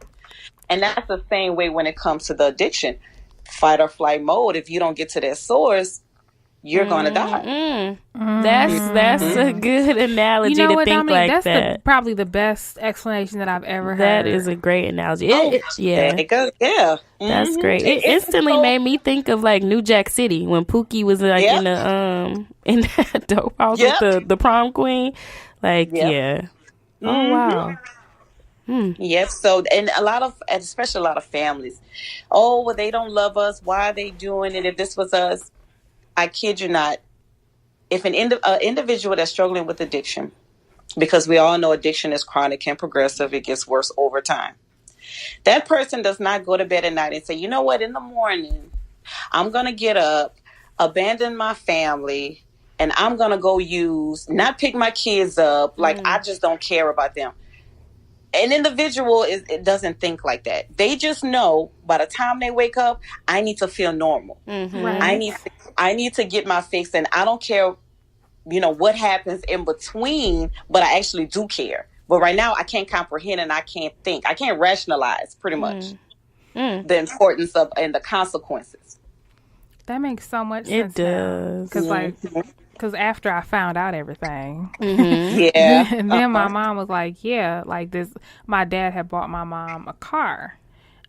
And that's the same way when it comes to the addiction. Fight or flight mode. If you don't get to that source, you're going to die. That's a good analogy to think Dominique, like that's probably the best explanation that I've ever heard. That is a great analogy. Yeah. That's great. It instantly made me think of like New Jack City when Pookie was like in the dope house with the prom queen. Like, yeah. Oh, wow. Yep. So, and especially a lot of families. Oh, well, they don't love us. Why are they doing it? If this was us, I kid you not, if an individual that's struggling with addiction, because we all know addiction is chronic and progressive, it gets worse over time. That person does not go to bed at night and say, you know what, in the morning, I'm going to get up, abandon my family, and I'm going to go not pick my kids up. Like, I just don't care about them. An individual it doesn't think like that. They just know by the time they wake up, I need to feel normal. Right. I need to get my fix, and I don't care, what happens in between, but I actually do care. But right now, I can't comprehend and I can't think. I can't rationalize pretty much the importance of and the consequences. That makes so much sense. It does. Because after I found out everything, and then my mom was like, my dad had bought my mom a car.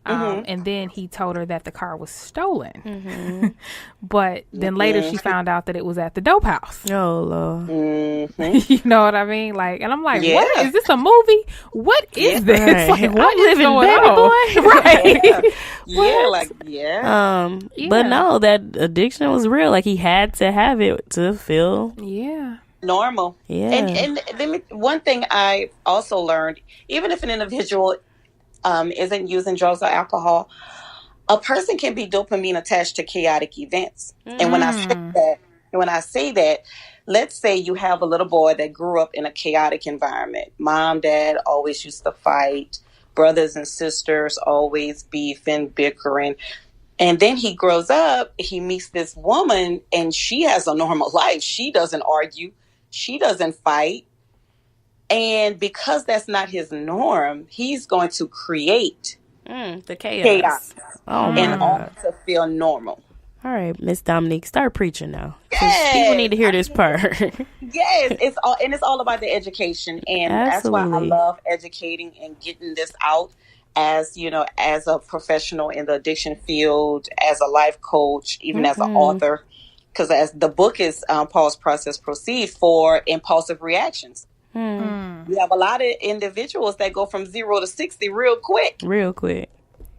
And then he told her that the car was stolen. But then later she found out that it was at the dope house. Oh, Lord. You know what I mean? Like, and I'm like, what? Is this a movie? What is this? Right. Like, what is going on? Right. But no, that addiction was real. Like, he had to have it to feel normal. Yeah. And one thing I also learned, even if an individual isn't using drugs or alcohol, a person can be dopamine attached to chaotic events. And when I say that, let's say you have a little boy that grew up in a chaotic environment. Mom, dad always used to fight. Brothers and sisters always beefing, bickering. And then he grows up, he meets this woman, and she has a normal life. She doesn't argue. She doesn't fight. And because that's not his norm, he's going to create the chaos. In order to feel normal. All right, Miss Dominique, start preaching now. Yes. People need to hear this part. Yes, it's all about the education, and that's why I love educating and getting this out. As as a professional in the addiction field, as a life coach, even as an author, because as the book is Pause, Process, Proceed for impulsive reactions. We have a lot of individuals that go from 0 to 60 real quick.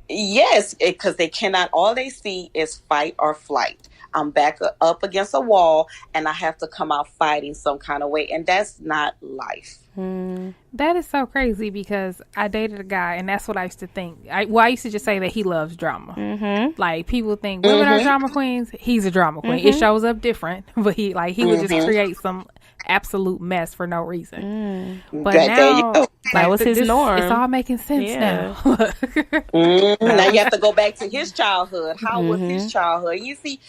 Yes, because they cannot. All they see is fight or flight. I'm back up against a wall, and I have to come out fighting some kind of way, and that's not life. That is so crazy because I dated a guy, and that's what I used to think. I used to just say that he loves drama. Like, people think women are drama queens. He's a drama queen. It shows up different, but he would just create some absolute mess for no reason. But now, that was his norm. It's all making sense now. Now you have to go back to his childhood. How was his childhood? You see,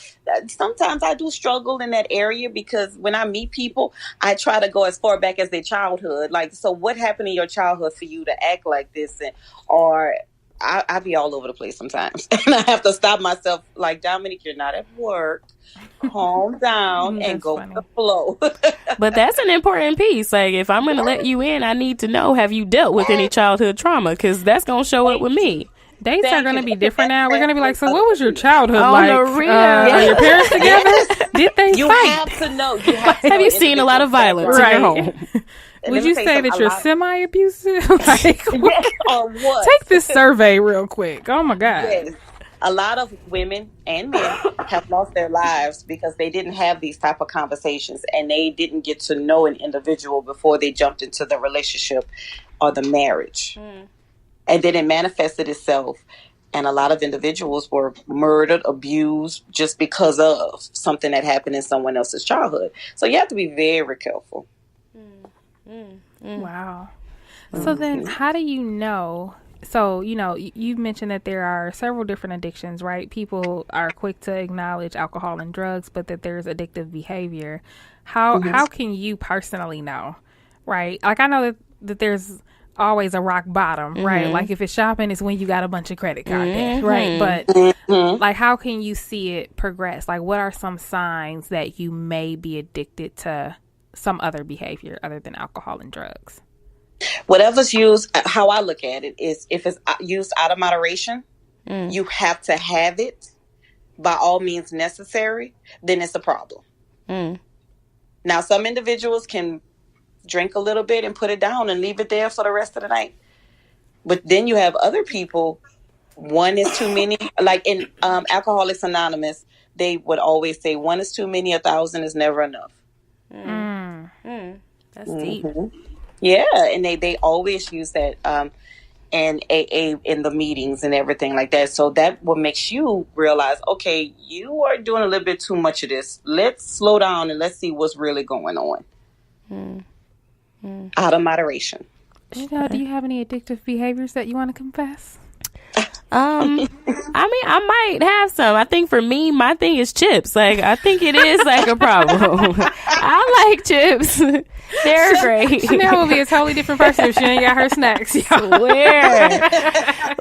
sometimes I do struggle in that area because when I meet people, I try to go as far back as their childhood. Like, so what happened in your childhood for you to act like this? Or I be all over the place sometimes. And I have to stop myself. Like, Dominique, you're not at work. Calm down and go with the flow. But that's an important piece. Like, if I'm going to let you in, I need to know, have you dealt with any childhood trauma? Because that's going to show up with me. Dates are going to be different now. We're going to be like, so what was your childhood like? Are your parents together? Did they You fight? have to know. Have you seen a lot of violence in your home? Would you say that you're semi-abusive? Like, or what? Take this survey real quick. Oh, my God. Yes. A lot of women and men have lost their lives because they didn't have these type of conversations and they didn't get to know an individual before they jumped into the relationship or the marriage. And then it manifested itself. And a lot of individuals were murdered, abused just because of something that happened in someone else's childhood. So you have to be very careful. Wow. So then how do you know? so, you know, you mentioned that there are several different addictions, right? People are quick to acknowledge alcohol and drugs, but that there's addictive behavior. How can you personally know, right? Like, I know that there's always a rock bottom, right? Like, if it's shopping, it's when you got a bunch of credit card debt, right? But like, how can you see it progress? Like, what are some signs that you may be addicted to some other behavior other than alcohol and drugs? Whatever's used, how I look at it is, if it's used out of moderation, you have to have it by all means necessary, then it's a problem. Now, some individuals can drink a little bit and put it down and leave it there for the rest of the night. But then you have other people, one is too many. Like in Alcoholics Anonymous, they would always say, one is too many, 1,000 is never enough. That's deep. Yeah, and they always use that and AA in the meetings and everything like that. So that what makes you realize, okay, you are doing a little bit too much of this. Let's slow down and let's see what's really going on. Out of moderation. You know, do you have any addictive behaviors that you want to confess? I mean, I might have some. I think for me, my thing is chips. Like, I think it is like a problem. I like chips. They're great. Chanel will be a totally different person if she ain't got her snacks. Swear.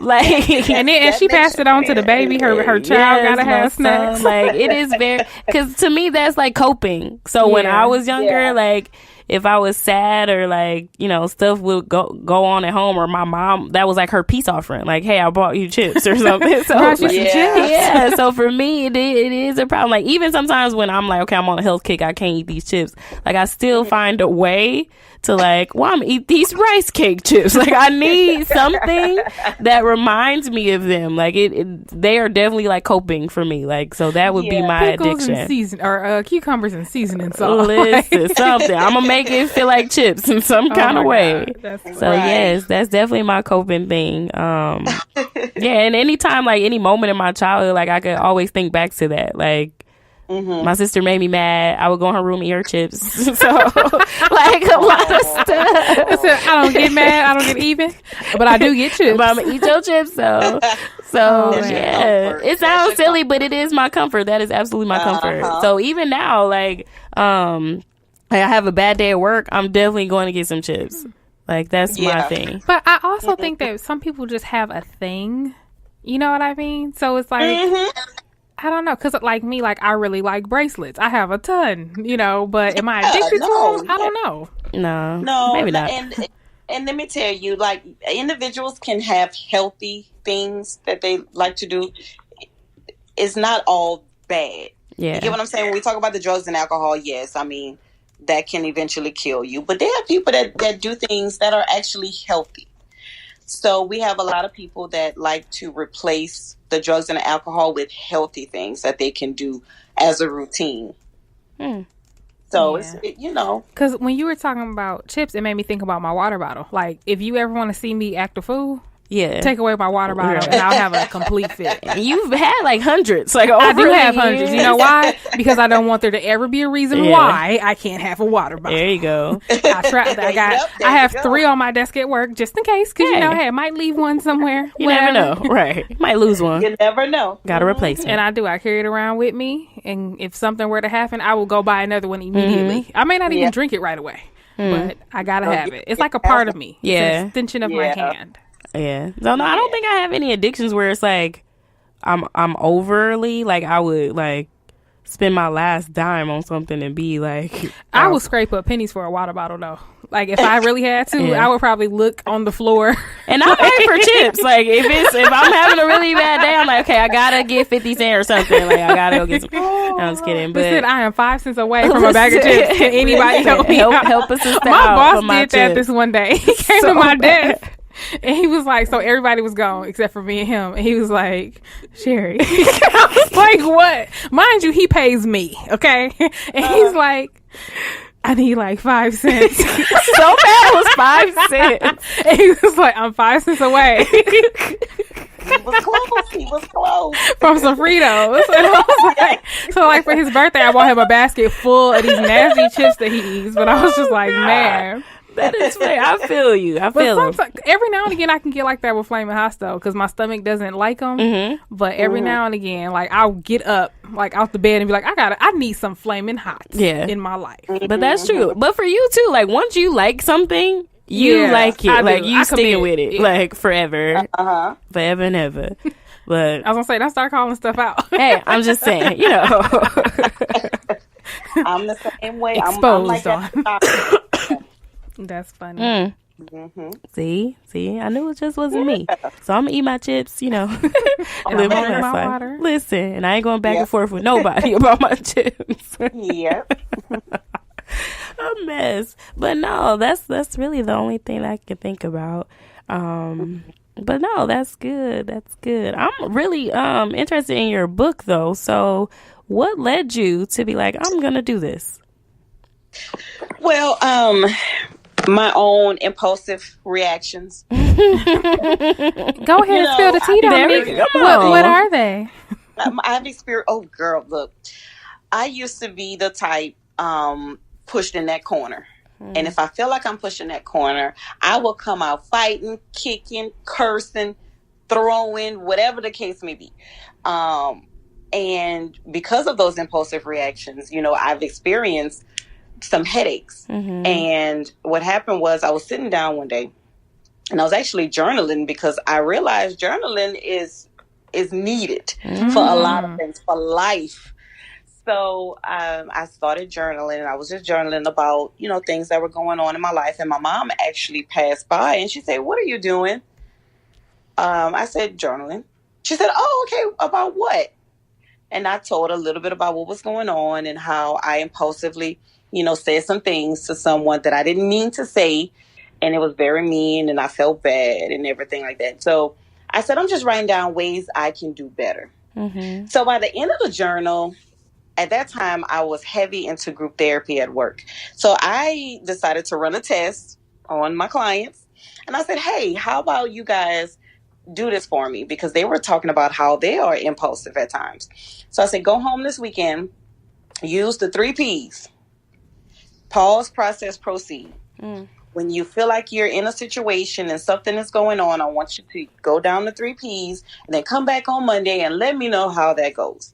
Like, and she passed it on to the baby. Her child gotta have snacks. Like, it is very, because to me that's like coping. So when I was younger, like, if I was sad or like, you know, stuff would go on at home, or my mom, that was like her peace offering. Like, hey, I bought you chips or something. So brought you some chips. Yeah. So for me, it is a problem. Like, even sometimes when I'm like, okay, I'm on a health kick, I can't eat these chips. Like, I still find a way to like, well, I'm gonna eat these rice cake chips. Like, I need something that reminds me of them. Like, they are definitely like coping for me. Like, so that would be my pickles addiction. Or cucumbers and seasoning salt. Listen, something. I'm gonna make it feel like chips in some kind of way. So yes, that's definitely my coping thing. Yeah, and anytime, like any moment in my childhood, like I could always think back to that. Like, my sister made me mad. I would go in her room and eat her chips. So, like, a lot of stuff. I don't get mad. I don't get even. But I do get chips. But I'm going to eat your chips, so yeah. It sounds silly, but it is my comfort. That is absolutely my comfort. So even now, like, I have a bad day at work, I'm definitely going to get some chips. Like, that's my thing. But I also think that some people just have a thing. You know what I mean? So it's like... I don't know, because like me, like I really like bracelets. I have a ton, you know, but am I addicted to them? I don't know. No, maybe not. And let me tell you, like, individuals can have healthy things that they like to do. It's not all bad. Yeah. You get what I'm saying? When we talk about the drugs and alcohol, yes, I mean, that can eventually kill you. But there are people that do things that are actually healthy. So we have a lot of people that like to replace the drugs and the alcohol with healthy things that they can do as a routine. So it's, you know. Because when you were talking about chips, it made me think about my water bottle. Like, if you ever want to see me act a fool, take away my water bottle and I'll have a complete fit. You've had like hundreds. Like, I do have hundreds. You know why? Because I don't want there to ever be a reason why I can't have a water bottle. There you go. I have 3 on my desk at work just in case, because you know, hey, I might leave one somewhere. You never know. Right. You might lose one. You never know. Gotta replace it. And I carry it around with me, and if something were to happen, I will go buy another one immediately. I may not even drink it right away, but I gotta have it. It's like a part of me. It's an extension of my hand. Yeah. No, I don't think I have any addictions where it's like I'm overly like I would like spend my last dime on something and be like I would scrape up pennies for a water bottle though. Like, if I really had to, I would probably look on the floor. And I pay for chips. Like, if I'm having a really bad day, I'm like, okay, I gotta get 50 cents or something. Like, I gotta go get some. No, I'm just kidding. But listen, I am 5 cents away from a bag of chips. Can anybody help me out? Help us out. My boss did that this one day. He came to my desk. And he was like, so everybody was gone except for me and him. And he was like, Sherry. I was like, what? Mind you, he pays me, okay? And he's like, I need like 5 cents. So bad it was 5 cents. And he was like, I'm 5 cents away. He was close. From some Fritos. And I was like, so like for his birthday, I bought him a basket full of these nasty chips that he eats. But I was just like, man. That is fair. I feel you. Every now and again, I can get like that with Flaming Hots though, because my stomach doesn't like them. Mm-hmm. But every now and again, like I'll get up like out the bed and be like, I need some Flaming Hots in my life. But that's true. But for you too, like once you like something, you like it. Like you stay with it like forever. Forever and ever. But I was gonna say, don't start calling stuff out. Hey, I'm just saying, you know. I'm the same way. Exposed I'm like that. That's funny. Mm-hmm. See, I knew it just wasn't me. So I'm gonna eat my chips, you know. Live my best life. Water. Listen, and I ain't going back and forth with nobody about my chips. Yep. A mess. But no, that's really the only thing I can think about. But no, that's good. That's good. I'm really interested in your book though. So what led you to be like, I'm gonna do this? Well, my own impulsive reactions. Go ahead and spill the tea on me. What are they? I've experienced. Oh, girl, look. I used to be the type pushed in that corner. And if I feel like I'm pushing that corner, I will come out fighting, kicking, cursing, throwing, whatever the case may be. And because of those impulsive reactions, you know, I've experienced some headaches. Mm-hmm. And what happened was I was sitting down one day and I was actually journaling because I realized journaling is needed for a lot of things, for life. So I started journaling, and I was just journaling about, you know, things that were going on in my life. And my mom actually passed by, and she said, "What are you doing?" I said, "Journaling." She said, "Oh, okay. About what?" And I told her a little bit about what was going on and how I impulsively, you know, said some things to someone that I didn't mean to say, and it was very mean, and I felt bad and everything like that. So I said, "I'm just writing down ways I can do better." Mm-hmm. So by the end of the journal, at that time, I was heavy into group therapy at work. So I decided to run a test on my clients. And I said, "Hey, how about you guys do this for me?" Because they were talking about how they are impulsive at times. So I said, "Go home this weekend, use the 3 Ps. Pause, process, proceed. When you feel like you're in a situation and something is going on, I want you to go down the 3 Ps and then come back on Monday and let me know how that goes."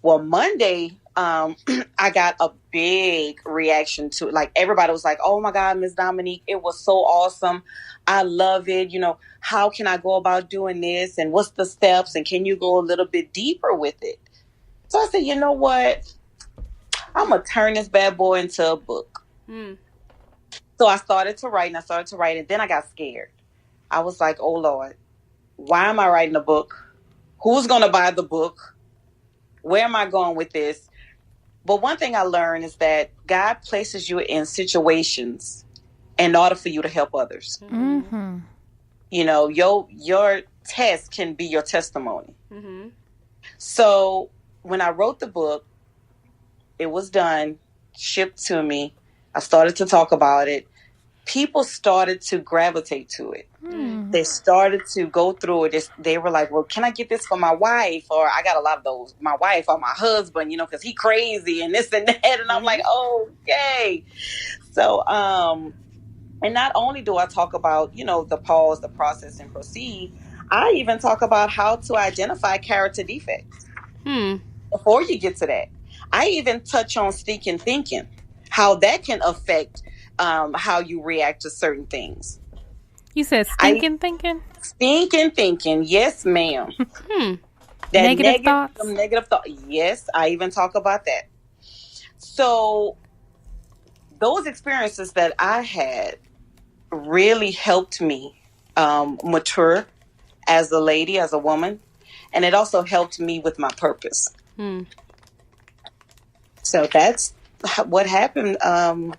Well, Monday, I got a big reaction to it. Like, everybody was like, "Oh my God, Ms. Dominique, it was so awesome. I love it. You know, how can I go about doing this? And what's the steps? And can you go a little bit deeper with it?" So I said, "You know what? I'm going to turn this bad boy into a book." So I started to write, and then I got scared. I was like, "Oh Lord, why am I writing a book? Who's going to buy the book? Where am I going with this?" But one thing I learned is that God places you in situations in order for you to help others. Mm-hmm. You know, your test can be your testimony. Mm-hmm. So when I wrote the book, it was done, shipped to me. I started to talk about it. People started to gravitate to it. Mm. They started to go through it. They were like, "Well, can I get this for my wife?" Or I got a lot of those, my wife or my husband, you know, because he crazy and this and that. And I'm like, okay. So, and not only do I talk about, you know, the pause, the process, and proceed, I even talk about how to identify character defects. Before you get to that, I even touch on stinking thinking, how that can affect how you react to certain things. You said stinking thinking? Stinking thinking, yes, ma'am. That negative thoughts? Some negative thoughts. Yes, I even talk about that. So those experiences that I had really helped me mature as a lady, as a woman. And it also helped me with my purpose. So that's what happened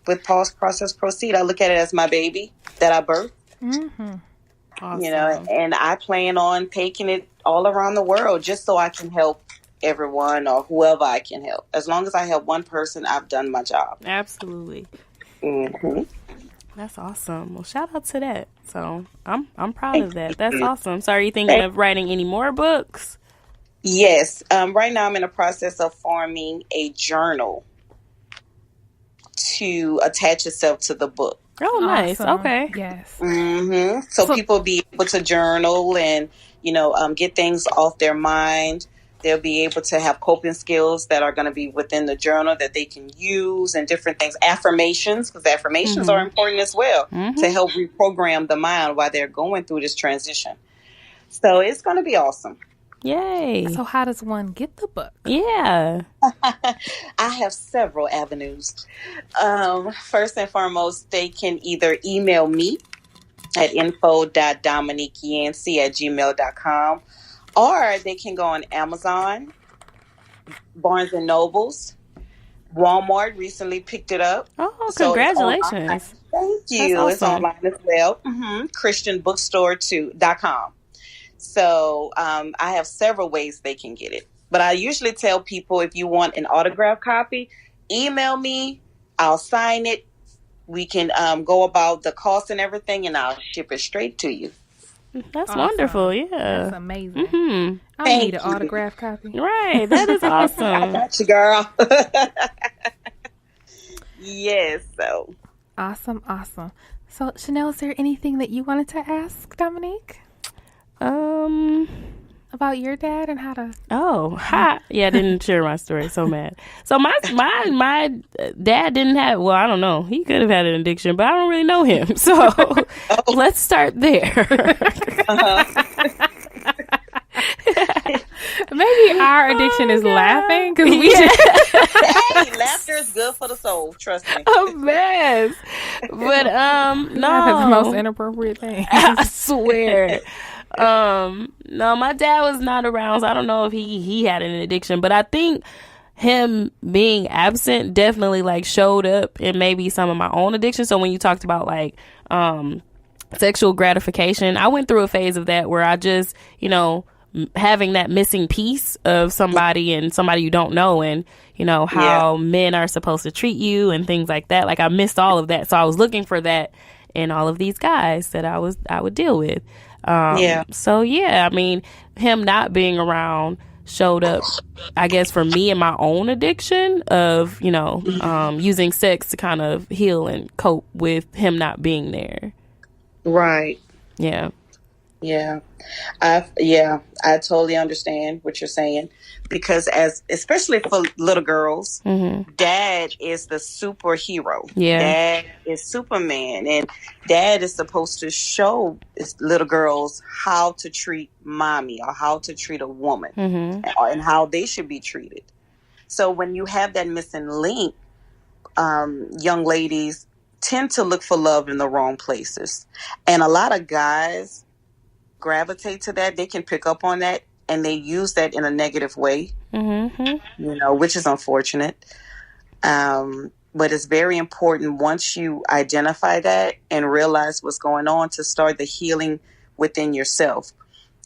with Pause, Process, Proceed. I look at it as my baby that I birthed. Mm-hmm. Awesome. You know, and I plan on taking it all around the world just so I can help everyone or whoever I can help. As long as I help one person, I've done my job. Absolutely. Mm-hmm. That's awesome. Well, shout out to that. So I'm proud of that. That's awesome. So are you thinking of writing any more books? Yes. Right now I'm in the process of forming a journal to attach itself to the book. Oh, nice. Awesome. Okay. Yes. So people be able to journal and, get things off their mind. They'll be able to have coping skills that are going to be within the journal that they can use and different things. Affirmations, because affirmations are important as well to help reprogram the mind while they're going through this transition. So it's going to be awesome. Yay. So how does one get the book? Yeah. I have several avenues. First and foremost, they can either email me at info.dominiqueyancey@gmail.com, or they can go on Amazon, Barnes & Nobles, Walmart recently picked it up. Oh, congratulations. Thank you. Awesome. It's online as well. ChristianBookstore.com. So I have several ways they can get it. But I usually tell people, if you want an autographed copy, email me. I'll sign it. We can go about the cost and everything, and I'll ship it straight to you. That's awesome. Wonderful. Yeah. That's amazing. I need an autographed copy. Right. That is awesome. I got you, girl. Yes. So awesome. So Chanel, is there anything that you wanted to ask Dominique? About your dad and how to... Yeah, I didn't share my story. So mad. So my dad didn't have... Well, I don't know. He could have had an addiction, but I don't really know him. So let's start there. Maybe our addiction is laughing because we... Hey, laughter is good for the soul. Trust me. A mess. But no, that's the most inappropriate thing. I swear. No, my dad was not around, so I don't know if he had an addiction, but I think him being absent definitely like showed up in maybe some of my own addictions. So when you talked about like sexual gratification, I went through a phase of that where I just, having that missing piece of somebody and somebody you don't know, and how men are supposed to treat you and things like that. Like I missed all of that, so I was looking for that in all of these guys that I would deal with. So yeah, I mean, him not being around showed up, I guess, for me and my own addiction of, using sex to kind of heal and cope with him not being there. Right. Yeah. Yeah. I totally understand what you're saying, because especially for little girls, dad is the superhero. Yeah. Dad is Superman, and dad is supposed to show little girls how to treat mommy or how to treat a woman and how they should be treated. So when you have that missing link, young ladies tend to look for love in the wrong places. And a lot of guys gravitate to that. They can pick up on that, and they use that in a negative way, which is unfortunate. But it's very important once you identify that and realize what's going on to start the healing within yourself.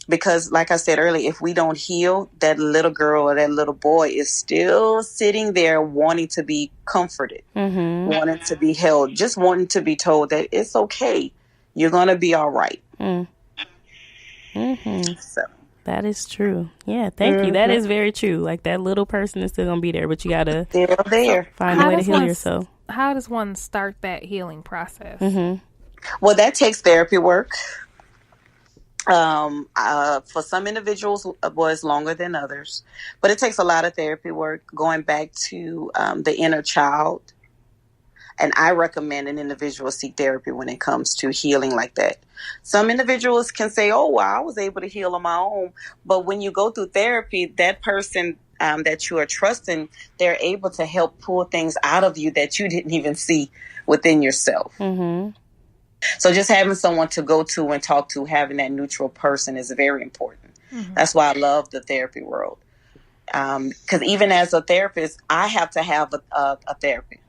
Because like I said earlier, if we don't heal, that little girl or that little boy is still sitting there wanting to be comforted, wanting to be held, just wanting to be told that it's okay. You're going to be all right. So that is true. Yeah, thank you. That is very true. Like that little person is still gonna be there, but you gotta find a way to heal yourself. How does one start that healing process? Well, that takes therapy work. For some individuals, it was longer than others, but it takes a lot of therapy work going back to the inner child. And I recommend an individual seek therapy when it comes to healing like that. Some individuals can say, oh, well, I was able to heal on my own. But when you go through therapy, that person that you are trusting, they're able to help pull things out of you that you didn't even see within yourself. So just having someone to go to and talk to, having that neutral person is very important. That's why I love the therapy world. Because even as a therapist, I have to have a therapist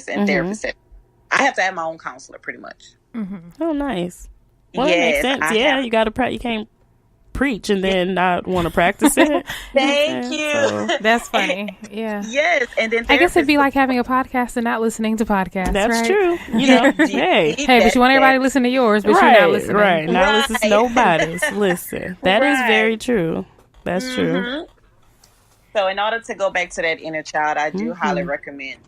and therapist. I have to have my own counselor pretty much. Oh, nice. Well, that makes sense. You got to you can't preach and then not want to practice it. Thank you. So. That's funny. Yeah. Yes. And then I guess it'd be like having a podcast and not listening to podcasts. That's right? true. Hey, but you want everybody to listen to yours, but you're not listening. Right. Not listen to nobody's. Listen. That is very true. That's true. So in order to go back to that inner child, I do highly recommend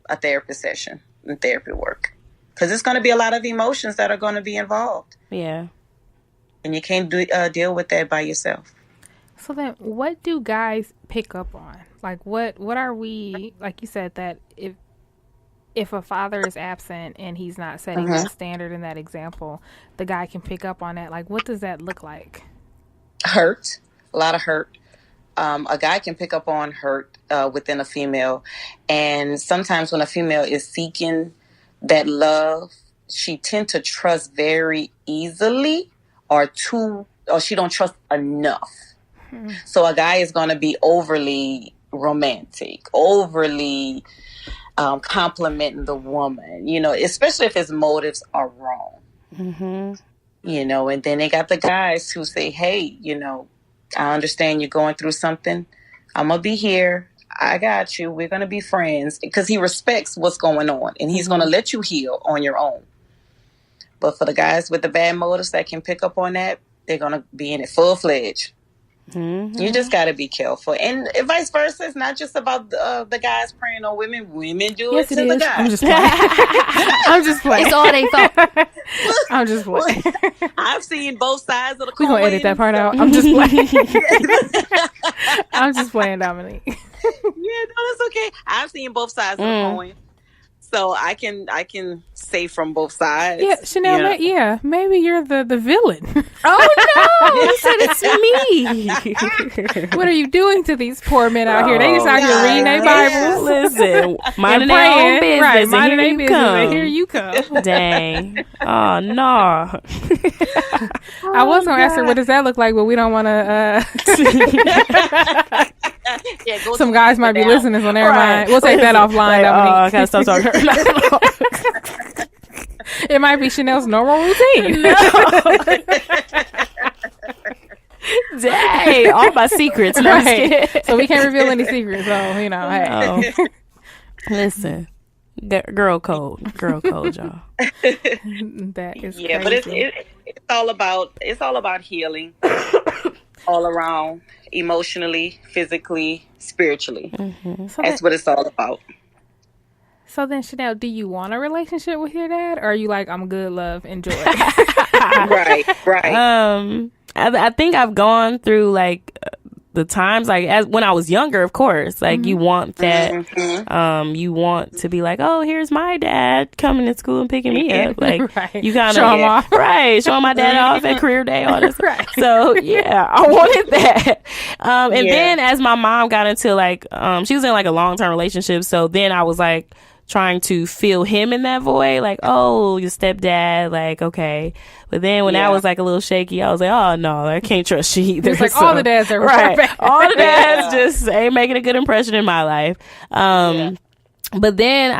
a therapy session and therapy work. because it's going to be a lot of emotions that are going to be involved. Yeah. And you can't deal with that by yourself. So then, what do guys pick up on? Like, what are we, like you said, that if a father is absent and he's not setting that standard and that example, the guy can pick up on that. Like, what does that look like? Hurt. A lot of hurt. A guy can pick up on hurt within a female. And sometimes when a female is seeking that love, she tends to trust very easily or she don't trust enough. So a guy is going to be overly romantic, overly complimenting the woman, you know, especially if his motives are wrong. You know, and then they got the guys who say, hey, you know, I understand you're going through something. I'm going to be here. I got you. We're going to be friends, because he respects what's going on and he's going to let you heal on your own. But for the guys with the bad motives that can pick up on that, they're going to be in it full-fledged. You just got to be careful. And vice versa. It's not just about the guys preying on women. Women do it to the guys. I'm just playing. I'm just playing. It's all they thought. I'm just playing. I've seen both sides of the coin. We're going to edit that part out. I'm just playing. I'm just playing, Dominique. Yeah, no, that's okay. I've seen both sides of the coin. So I can say from both sides. Yeah, Chanel, maybe you're the villain. Oh, no. You said it's me. What are you doing to these poor men out here? They just out here reading their Bibles. Listen, minding their own business. Right, minding their business. And here you come. Dang. Oh, no. I was going to ask her, what does that look like? But we don't want to... Some guys might be listening, so never mind. We'll take that offline. I gotta stop talking. It might be Chanel's normal routine. No. Dang, all my secrets. No, right. So we can't reveal any secrets. So, you know, hey. Listen, girl code, y'all. That is crazy. But it's all about healing, all around, emotionally, physically, spiritually. So that's what it's all about. So then, Chanel, do you want a relationship with your dad, or are you like, I'm good, love, enjoy? Right. I think I've gone through like the times, like as when I was younger, of course, like you want that, you want to be like, oh, here's my dad coming to school and picking me up. Like you kind of show him off. Right. Showing my dad off at career day, all this. Right. So yeah, I wanted that. Then as my mom got into like, she was in like a long-term relationship. So then I was like, trying to fill him in that void, like, oh, your stepdad, like, okay. But then when that was like a little shaky, I was like, oh no, I can't trust you either. It's like all the dads are right. All the dads just ain't making a good impression in my life. But then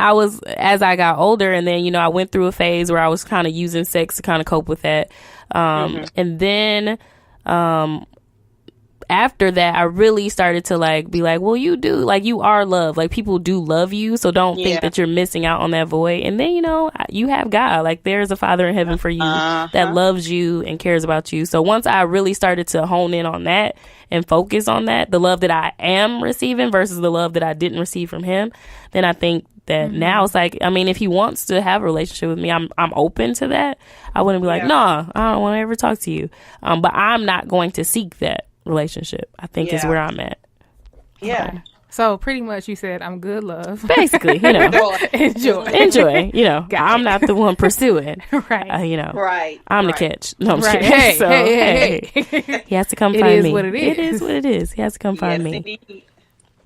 as I got older, and then, you know, I went through a phase where I was kind of using sex to kind of cope with that. And then, after that, I really started to like be like, well, you do, like, you are loved. Like, people do love you. So don't think that you're missing out on that void. And then, you know, you have God. Like, there's a Father in heaven for you that loves you and cares about you. So once I really started to hone in on that and focus on that, the love that I am receiving versus the love that I didn't receive from him, then I think that now it's like, I mean, if he wants to have a relationship with me, I'm open to that. I wouldn't be like, nah, I don't want to ever talk to you. But I'm not going to seek that relationship, I think, is where I'm at. Okay. So pretty much you said, I'm good, love. Basically, you know. Enjoy, you know. Gotcha. I'm not the one pursuing. Right. You know. Right. I'm the catch. No, I'm just kidding. Hey, so, hey. He has to come find me. It is what it is. It is what it is. He has to come find me. Indeed.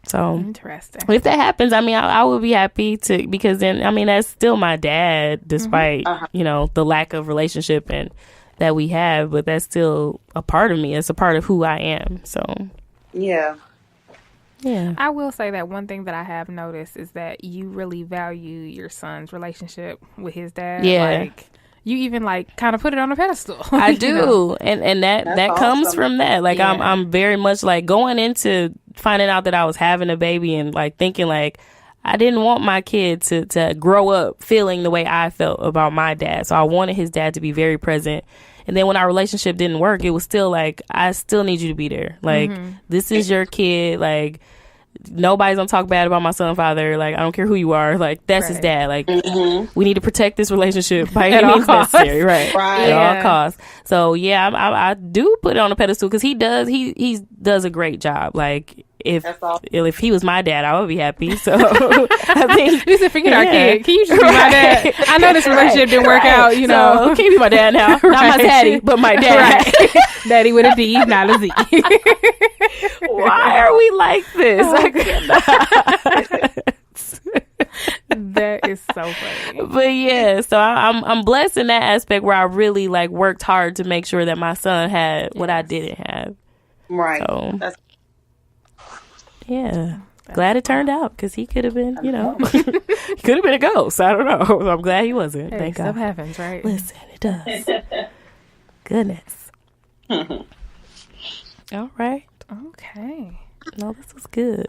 So interesting. If that happens, I mean, I would be happy to, because then, I mean, that's still my dad, despite, you know, the lack of relationship and that we have, but that's still a part of me. It's a part of who I am. So yeah. I will say that one thing that I have noticed is that you really value your son's relationship with his dad. Like, you even like kind of put it on a pedestal. I do. Know? And that awesome. Comes from that. Like, I'm very much like going into finding out that I was having a baby and like thinking like, I didn't want my kid to grow up feeling the way I felt about my dad. So I wanted his dad to be very present. And then when our relationship didn't work, it was still like, I still need you to be there. Like, this is your kid. Like, nobody's gonna talk bad about my son father. Like, I don't care who you are. Like, that's his dad. Like, we need to protect this relationship by any means necessary. Right. At all costs. So yeah, I do put it on a pedestal because he does a great job. Like, if he was my dad, I would be happy. So I think you said, forget our kid. Can you just be my dad? I know this relationship didn't work out. You know, so, can you be my dad now? Not my daddy, but my dad. Daddy with a D, not a Z. Why are we like this? I cannot. That is so funny. But yeah, so I'm blessed in that aspect where I really like worked hard to make sure that my son had what I didn't have. Right. So, yeah. Glad it turned out because he could have been, he could have been a ghost. I don't know. So I'm glad he wasn't. Hey, thank stuff God. happens, right? Listen, it does. Goodness. All right. Okay. No, this was good.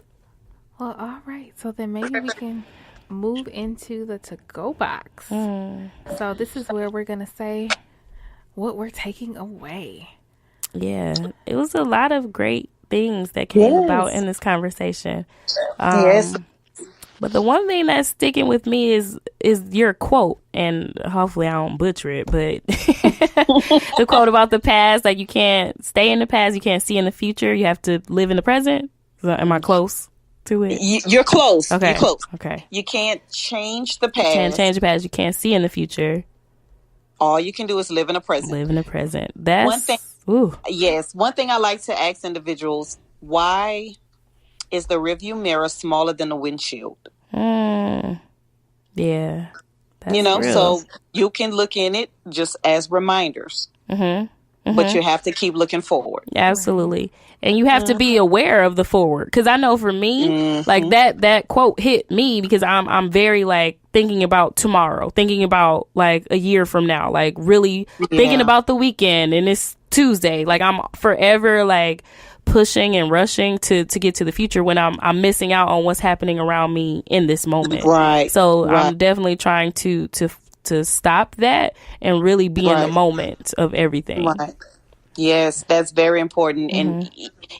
Well, all right. So then maybe we can move into the to-go box. So this is where we're going to say what we're taking away. Yeah. It was a lot of great things that came about in this conversation. Yes. But the one thing that's sticking with me is your quote, and hopefully I don't butcher it, but the quote about the past, like you can't stay in the past, you can't see in the future, you have to live in the present. Am I close to it? You're close. Okay. You're close. Okay. You can't change the past. You can't change the past. You can't see in the future. All you can do is live in the present. Live in the present. That's one thing. Ooh. Yes. One thing I like to ask individuals, why is the rearview mirror smaller than the windshield? Yeah. That's real. So you can look in it just as reminders. But you have to keep looking forward. Absolutely. And you have to be aware of the forward. Because I know for me, like that quote hit me because I'm very like thinking about tomorrow, thinking about like a year from now, like really thinking about the weekend and it's Tuesday. Like I'm forever like pushing and rushing to get to the future when I'm missing out on what's happening around me in this moment. Right. So I'm definitely trying to stop that and really be in the moment of everything. Right. Yes, that's very important. And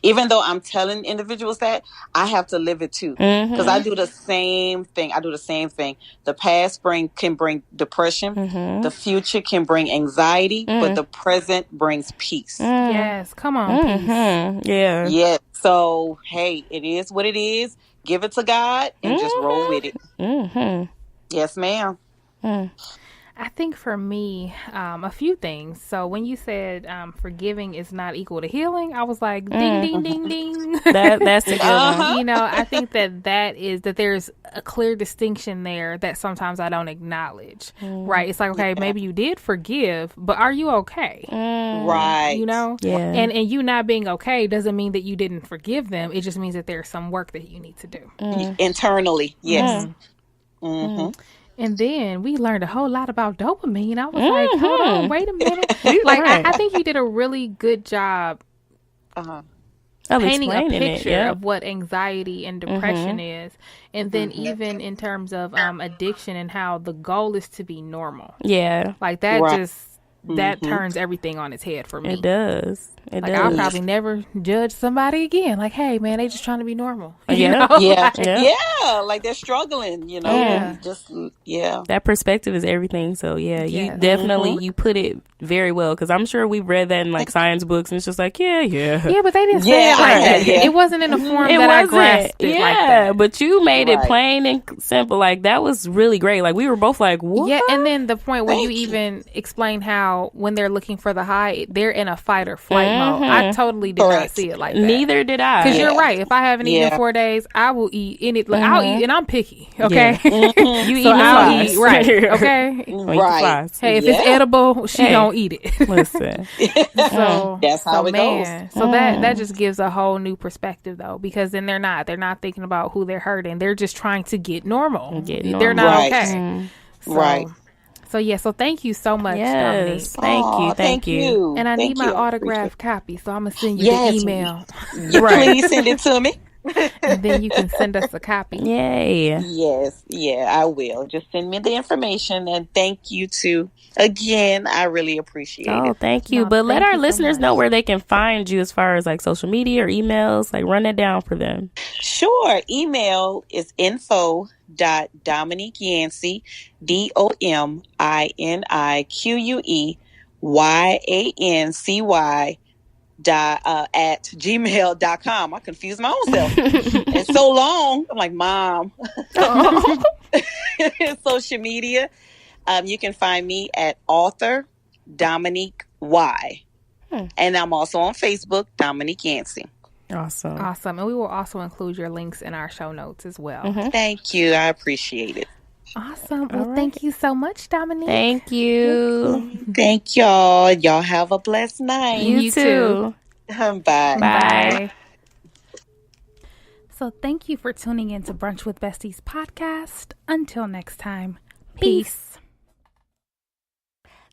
even though I'm telling individuals that, I have to live it too. Because I do the same thing. The past can bring depression. The future can bring anxiety. But the present brings peace. Yes, come on, peace. Yeah. Yeah. So, hey, it is what it is. Give it to God and just roll with it. Yes, ma'am. I think for me, a few things. So when you said forgiving is not equal to healing, I was like, ding, ding, ding, ding. That's a good one. I think that there's a clear distinction there that sometimes I don't acknowledge. Right? It's like, okay, maybe you did forgive, but are you okay? Right. Yeah. And you not being okay doesn't mean that you didn't forgive them. It just means that there's some work that you need to do. Internally, yes. And then we learned a whole lot about dopamine. I was like, hold on, wait a minute. I think you did a really good job painting a picture of what anxiety and depression is. And then even in terms of addiction and how the goal is to be normal. Yeah. Like that that turns everything on its head for me. It does. I'll probably never judge somebody again. Like, hey, man, they just trying to be normal. Yeah. Like they're struggling, That perspective is everything. So, you definitely, you put it very well. Because I'm sure we've read that in like science books. And it's just like, Yeah, but they didn't say it like that. It wasn't in a form that I grasped it like that. But you made it plain and simple. Like, that was really great. Like, we were both like, what? Yeah, and then the point where you even explain how when they're looking for the high, they're in a fight or flight mode. I totally did not see it like that. Neither did I. Because you're right. If I haven't eaten in 4 days, I will eat any. Like, I'll eat, and I'm picky. Okay, you eat I'll eat right. Okay, right. Hey, if it's edible, she don't eat it. Listen, so that's how it goes. So that just gives a whole new perspective, though, because then they're not thinking about who they're hurting. They're just trying to get normal. They're not okay. Right. So thank you so much, Dominique. Thank you. And I need my autographed copy, so I'm gonna send you the email. Please send it to me. And then you can send us a copy. Yay. Yes, yeah, I will. Just send me the information, and thank you too. Again, I really appreciate it. Oh, thank you. But let our listeners know where they can find you as far as like social media or emails. Like, run it down for them. Sure. Email is info.dominiqueyancey, DOMINIQUEYANCY at gmail.com. I confused my own self. It's so long. I'm like, Mom. Social media. You can find me at author Dominique Y. And I'm also on Facebook, Dominique Yancey. Awesome. And we will also include your links in our show notes as well. Thank you. I appreciate it. Awesome. Well, thank you so much, Dominique. Thank you. Thank y'all. Y'all have a blessed night. You too. Bye. Bye. So thank you for tuning in to Brunch with Besties podcast. Until next time, peace.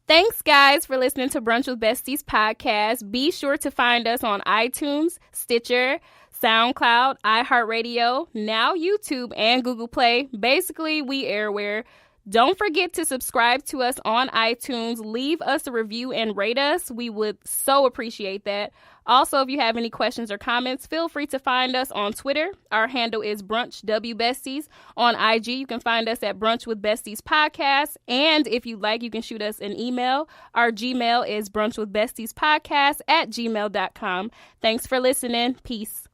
Thanks, guys, for listening to Brunch with Besties podcast. Be sure to find us on iTunes, Stitcher, SoundCloud, iHeartRadio, now YouTube, and Google Play. Basically, we airware. Don't forget to subscribe to us on iTunes. Leave us a review and rate us. We would so appreciate that. Also, if you have any questions or comments, feel free to find us on Twitter. Our handle is BrunchWBesties. On IG, you can find us at Brunch with Besties Podcast. And if you'd like, you can shoot us an email. Our Gmail is brunchwithbestiespodcast@gmail.com. Thanks for listening. Peace.